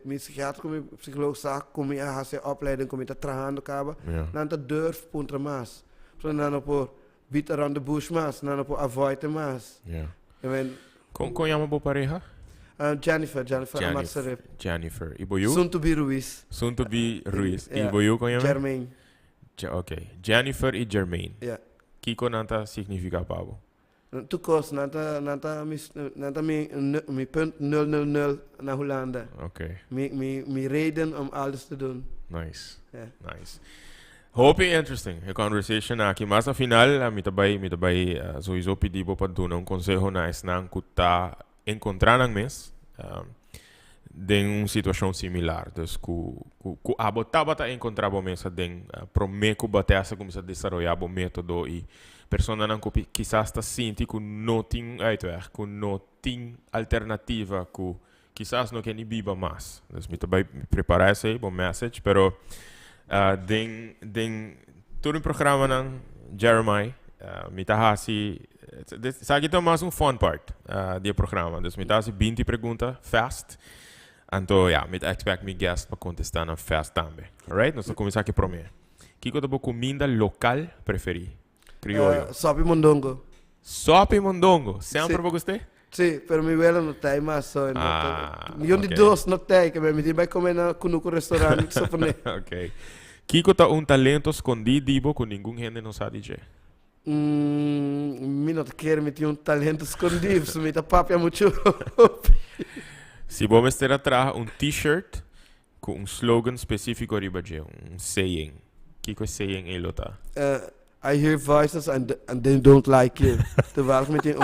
mijn psychiater, mijn psycholoog zag, kom je opleiding, kom je te trajando caba, dan te durf puntra mas. So dan op beat around the bush mas, na po avoid the mas. Yeah. I mean, Kung yaman po pareha? Jennifer Amat Sarip. Jennifer. Iboyu? Soon to be Ruiz. Soon to be Ruiz. Yeah. Iboyu kung yaman? Jermaine. Okay. Jennifer e Jermaine. Yeah. Kiko nanta significa pabo? Tukos, nata mi punt 000 na Hollanda. Okay. Mi reden om alles te doen. Nice. Yeah. Nice. Hope interesting. A conversation na aqui. Mas na final, mitabay sowieso pedibo pa doon ang consejo na isnang kuta encontrar ng mes de uma situação similar. Dus ku abotaba ta encontrar bo mesa den promeco batessa como se desarrollar bo método e persona não quizás está sinti ku noting ku noting alternativa ku quizás não quer ni biba mais. Dus mitabay preparar esse bo message, pero den todo o programa ng Jeremiah mitahasi sabe que mais fun part do programa. Dus mitahasi 20 perguntas fast. Então, me expect me guest para contestar na fast também. Alright? Nós vamos começar aqui primeiro. Kiko tá comida local preferi? Criollo. Sopi mondongo. Sopa e mondongo. Sempre Sim. para você? Sì, per mi vela non tai mas so. Io di okay. dos non tai che mi vai come na kunuku restaurante so pone. Ok. Kiko tá talento escondido com ninguém gente não sabe dizer. Mi non quero mi ti un talento escondido, so mi ta papia mucho. Se vamos ter atrás t-shirt com slogan específico riba de saying. Kiko saying ele tá. I hear voices and they don't like you. Terwijl met die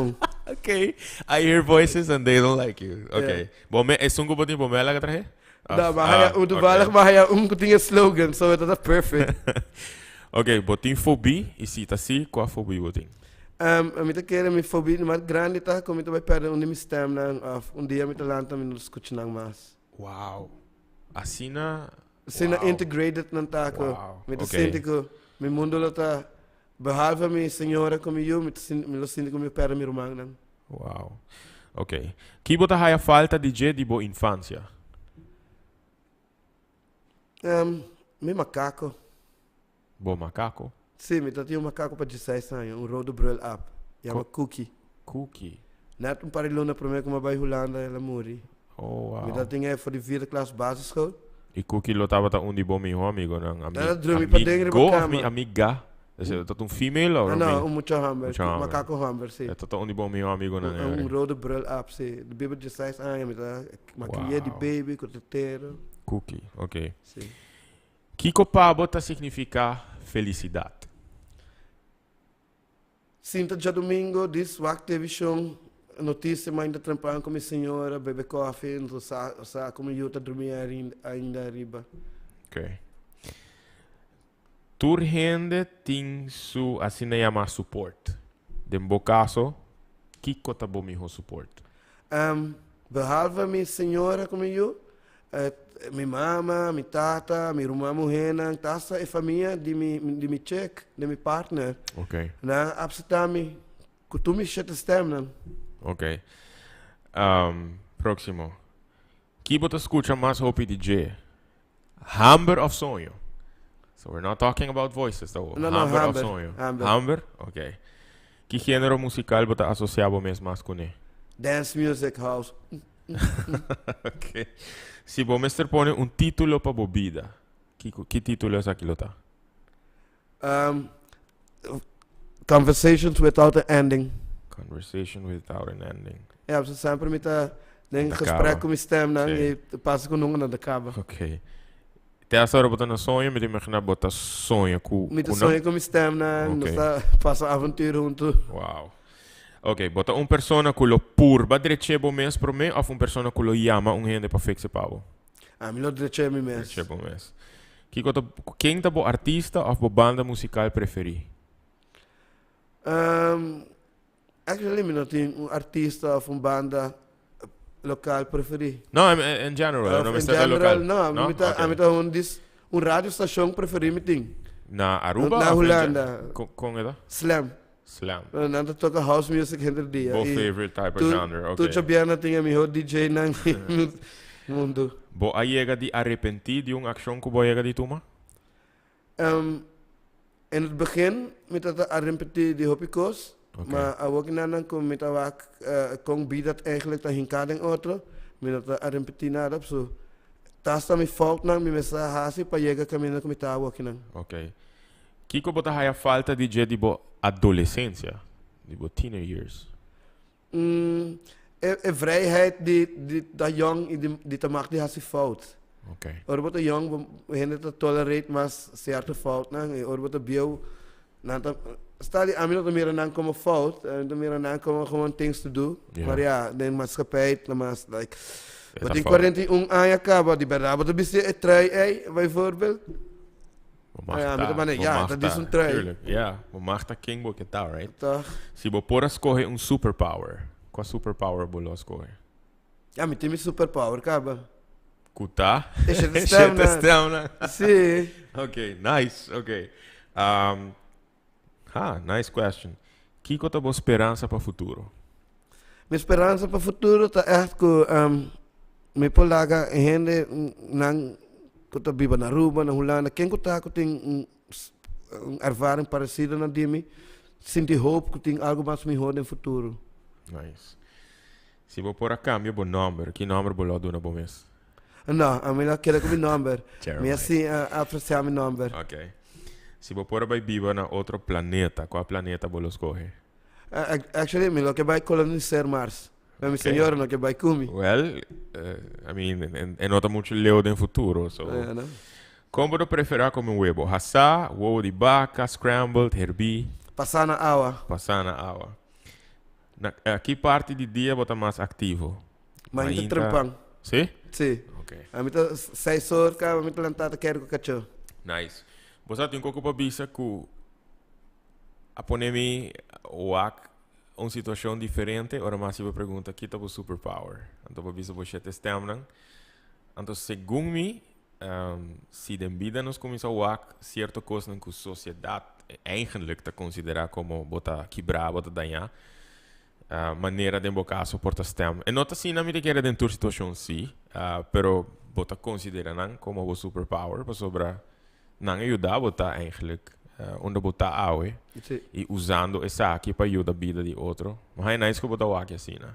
Okay. I hear voices and they don't like you. Okay. Bome é sungo botin bomela ka trahe? Da, maar hij toevallig maar hij tinha slogan, so dat is perfect. Okay, botin fobie, isita si qua fobie botin. Mi ta quero mi fobia, mas grande tá como tu vai perder onde mi stem na dia mi ta lanta mi nos escutar mais. Wow. Asina Sina integrated nan ta ko. Wow. Mi ta Okay. senti ko mi mundo lo ta behalve mi senhora como eu, mi lo senti como mi perder mi romang nan. Wow. Okay. Ki bota haya falta di je di bo infancia. Mi macaco. Bo macaco. Sim, mi ta tinha macaco para 16 anos, rodo brul up. Chama Cookie. Cookie. Net een paar luna para mim como vai Holanda ela muri. Oh wow. Mi ta tinha voor de 4e klas basisschool. E Cookie lo tava ta undi bo mi amigo nang Ela drumi pa dengre Go pa of kama. mi amiga. Dat een female or Não, mi? mucho hammer. Mucho hammer. Macaco hammer, sim. É tot undi bo mi amigo nang. Rode bril up, sim. De baby de 16 anos, mi ta maquilhei de Wow. baby, corteteiro. Cookie. Okay. Sim. Kiko pabo ta significa felicidade. Sinta já domingo, diz Wack televisão, notícia mais ainda trampando com minha senhora, bebe coffee, não sa como eu tá dormindo ainda arriba. Okay. Turhende ting su asina yama support. Dembo caso, Kiko ta bo miho support. Behalve minha senhora como eu, minha mama, minha tata, minha irmã morrena, tassa é família de mi check, de mi partner. Okay. Na absetami, kutumi shit stem nan. Okay. Próximo. Kibo ta escucha mais hopi DJ. Hamber of sonho. So we're not talking about voices though. No, Hamber of Hamber. sonho. Hamber. Hamber? Okay. Que género musical bota asociado mesmo mais com ele? Dance music house. Okay. Se bom mestre pone título para bebida, que título é aquilo tá? Conversations without an ending. Conversation without an ending. Ja, ze sempre met een Da gesprek cava. com minha stem, Sim. e passa com um na cava. Okay. Te essa hora botando sonho, me imagina botar sonho com Met de sonho com minha stem, Ok. passa avontuur junto. Wow. Ok, bota persona que lo pur ba direchebo mes pro me of persona que lo llama gente para fixe pavo. Me lo dice mi mes. Direchebo mes. Quem tá bo artista of bo banda musical preferi? Actually, me não tenho artista of banda local preferido. No, in general, no me In está general, local. não. Okay. Um radiostação preferido me tem. Na Aruba? Na of in Holanda. Com eda? Slam. Slam. Nada toca house music hinter dia. Bo favorite type of genre, Tu okay. sabiana tinha mi DJ na mundo. Bo ayega di arrepentir de action que bo ayega di tuma? in het begin, met dat repetie die hopikos, Oké. maar ook in dan kom met dat kon bieden dat eigenlijk dat hinkading auto, met dat repetie nadap zo. Tas dan mi fout na mi mesa hasi pa llega caminho com ita ook in. Ok. Kiko bota haya falta de je dibo adolescência, dibo teenage years. Vrijheid die dat jong die te maakt die hasi fout. Ok. Orbo te jong we te tolerate mas certa fout na, orbo te bio na sta die amino te meer dan komen fout, te meer dan komen gewoon things to do. Ja. Maar ja, de maatschappij, de mas like Esa wat in fout. quarantaine aya kaba die beraba te bisi trui bijvoorbeeld. Ja, met de mannen, ja, dat is een trui. Tuurlijk, ja. We mag dat king boek het daar, right? Toch? Si bo pora escoge un superpower. Qual superpower bolo escoge? Ja, met die superpower kaba. Kuta? Is het de Is stem het de na? stem na? Sim. Okay, nice. Okay. Nice question. Kiko tá boa esperança para futuro. Minha esperança para o futuro está echt que me polaga gente nang kuta biba na Aruba na Holanda quem kuta que tem ervaring parecida na dimi sinti hope que tem algo mais melhor no futuro. Nice. Se vou pôr a câmbio, bom número. Que número vou lá do na bom mês? Não, a minha quero que meu number. Jeremiah. Me assim apreciar meu number. Ok. Se vou pôr a biba na outro planeta, qual planeta vou escolher? Actually, me lo que vai colonizar Mars. Mas Okay. senhora não que vai comigo. Well, I mean, nota muito leo no futuro. So. Como eu preferir comer huevo? Assar, ovo de vaca, scrambled, herbi, Passar na água. passar na água. Que parte do dia você mais ativo? Mas ainda Ainda- trampang. Sim? Sim. Ok. A minha 6 horas que a minha plantada quero que cachorro. Nice. Você tem um pouco bisa que a poner-me uma situação diferente, ora mais se pergunta que tipo superpower. Então para bisa você testar, então segundo mim, se de vida nos começa a certa coisa que a sociedade eigenlijk te considerar como bota quebrar, bota danhar, maneira de embocar suporta stem. E não assim na minha queira dentro da situação sim, pero bota considerar como o superpower, para sobra não ajudar bota eigenlijk onde botar awe Sim. e usando essa aqui para ajudar a vida de outro. Mas é nice que botar o aqui assim, né?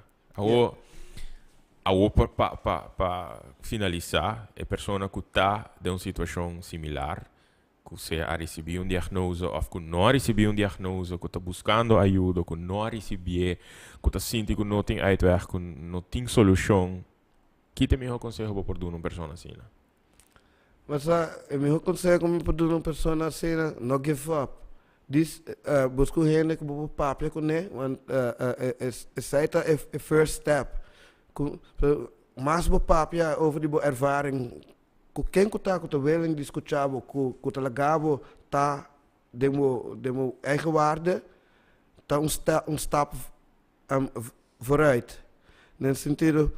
Para finalizar, a pessoa que está em uma situação similar, que você a receber diagnose ou que não recebeu diagnose, que está buscando ajuda, que não recebeu, que está sentindo que não tem uitweg, que não tem solução, que tem melhor conselho para dar uma pessoa assim, né? Mas o meu conselho como para uma pessoa assim, não give up. Diz, busca o gente que vou papia com ele, want essa é a first step. Mas vou papia over die ervaring. Quem que está com o willing discutir, com o talagabo tá demo eigen waarde, tá stap vooruit. Nesse sentido,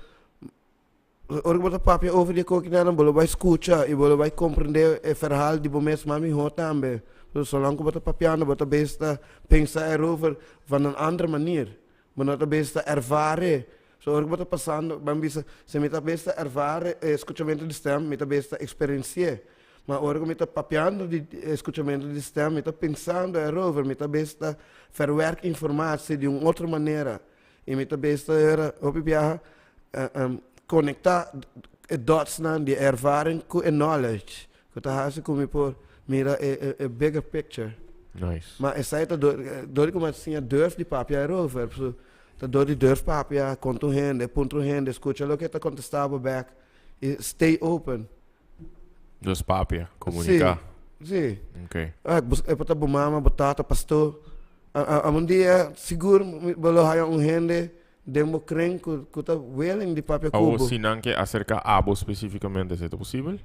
ora bota papia over die coquinana, bolo vai escutar e bolo vai compreender o verhaal die bomes mami hoort também. Zolang que bota papiano, bota besta pensar erover van een andere manier. Maar bota besta ervaren. So ora bota passando, bambisa, se meta besta ervaren escutamento de stem, meta besta experienciar. Maar ora meta papiano de escutamento de stem, meta pensando erover, meta besta verwerk informatie de outra maneira. E meta besta era opibia conectar dots na die ervaring com knowledge. Que tá hasse como por mira a bigger picture. Nice. Maar é saída door como assim durf de papia erover. So door die durf papia conto rende, ponto rende, escuta lo que está contestando back. E stay open. Dus papia, comunicar. Sim. Ok. É para mama, batata, pastor. Um dia seguro bolo haya rende demo creen que tá willing de papia Ou cubo. se não que acerca abo especificamente, é isso possível?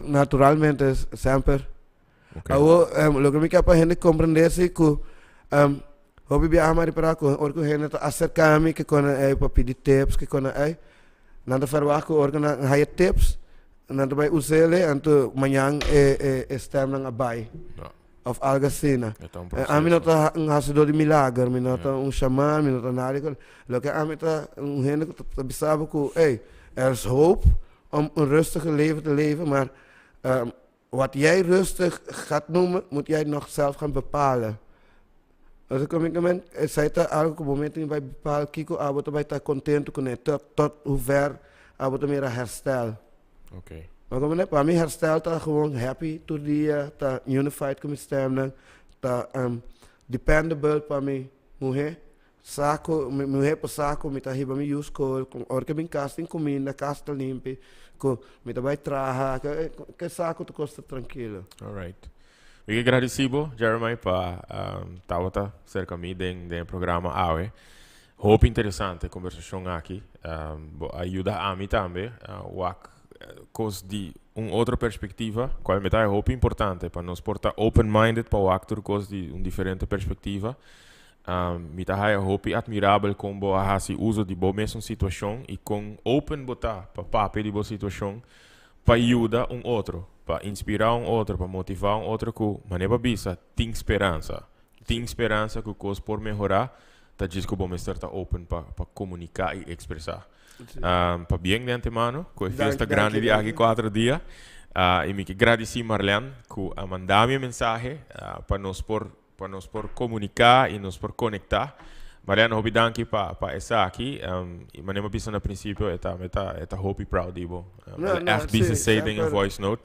Naturalmente sempre. Ok. Lo que me quer para gente compreender se que hobby viajar mais para cá, or que gente acerca a mim que quando para pedir tips, que quando nada verwacht que organ haya tips, nada vai usar ele, então amanhã estar na abai No, of algo assim. então A mim não tá hacedor de milagre, mim não tá xamã, mim não tá nada. Lo que a mim tá gente que sabe que er is hoop om een rustige leven te leven, maar wat jij rustig gaat noemen, moet jij nog zelf gaan bepalen. Als ik een moment, zei dat elke moment in bij bepalen, kiko, abot bij ta content kunnen tot hoe ver abot meer herstel. Oké. Maar kom net, mij herstel ta gewoon happy to die ta unified kunnen stemmen, ta dependable pa mij, hoe saco, me pa saco, me ta hiba me use ko, orke bin casting comida, casta limpe, ko me ta vai traha, que saco tu costa tranquilo. Alright. Ik agradecido, Jeremiah, para tawata cerca mim do programa AWE. Hope interessante conversação aqui. Ajuda a mim também. Cos de outra perspectiva, qual me dá hope importante para nós portar open-minded para o actor cos de diferente perspectiva. Me dá hope admirável como a hasi uso de boa mesma situação e com open botar para papel de boa situação para ajudar outro. Para inspirar outro, para motivar outro que maneira bisa tem esperança que coisas por melhorar, tá diz que o bom estar open para comunicar e expressar. Para bem de antemano, com a festa grande de aqui 4 dias, e me agradeci Marlene que a mandar minha mensagem para nós por comunicar e nós por conectar. Mariano, hobi danki pa essa aqui. E maneira bisa na princípio eta hopi proud dibo. FB se tem em voice note.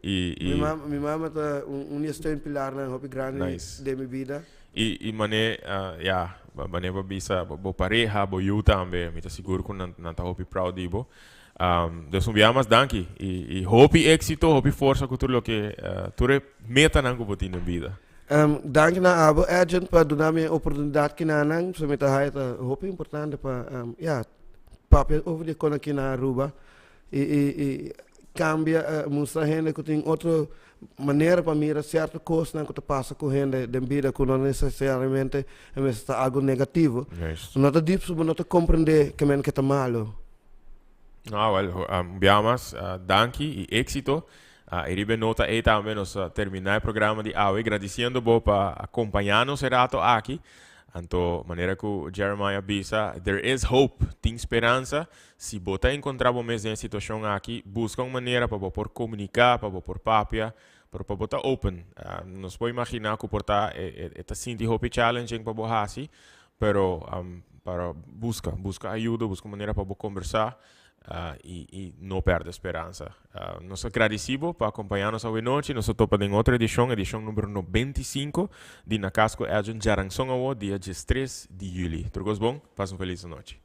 Mi mama tá steun pilar na hopi grande nice. De minha vida. E maneira bisa bo pareja, bo you também. Me tá seguro que não tá hopi proud dibo. Dus enviamos danki e hopi éxito, hopi força que tudo que tu meta na na vida. Dank na abo agent para dar me oportunidade que nanang so meta hai ta hope importante para papel over de kona aqui na Aruba e cambia mostra gente que tem outra maneira para mirar certa coisa não que passa com gente de vida que não necessariamente está algo negativo. Não tá deep so não tá compreender que men que tá malo. Enviamos danki e éxito. Iribe nota e também nós terminar o programa de AWE agradecendo para acompanhar-nos rato aqui. Então, maneira que o Jeremiah bisa, there is hope, tem esperança. Se você encontrar uma mesma situação aqui, busca uma maneira para por comunicar, para por papia, para botar open. Nós podemos imaginar que portar esta sinti hope challenging para você, pero para busca ajuda, busca maneira para conversar. E não perde a esperança. Nós agradecemos por acompanhar-nos hoje noite. Nós estamos em outra edição número 95 de Nakasco Agent Jarangsong Award, dia 3 de julho. Tudo bom? Faça uma feliz noite.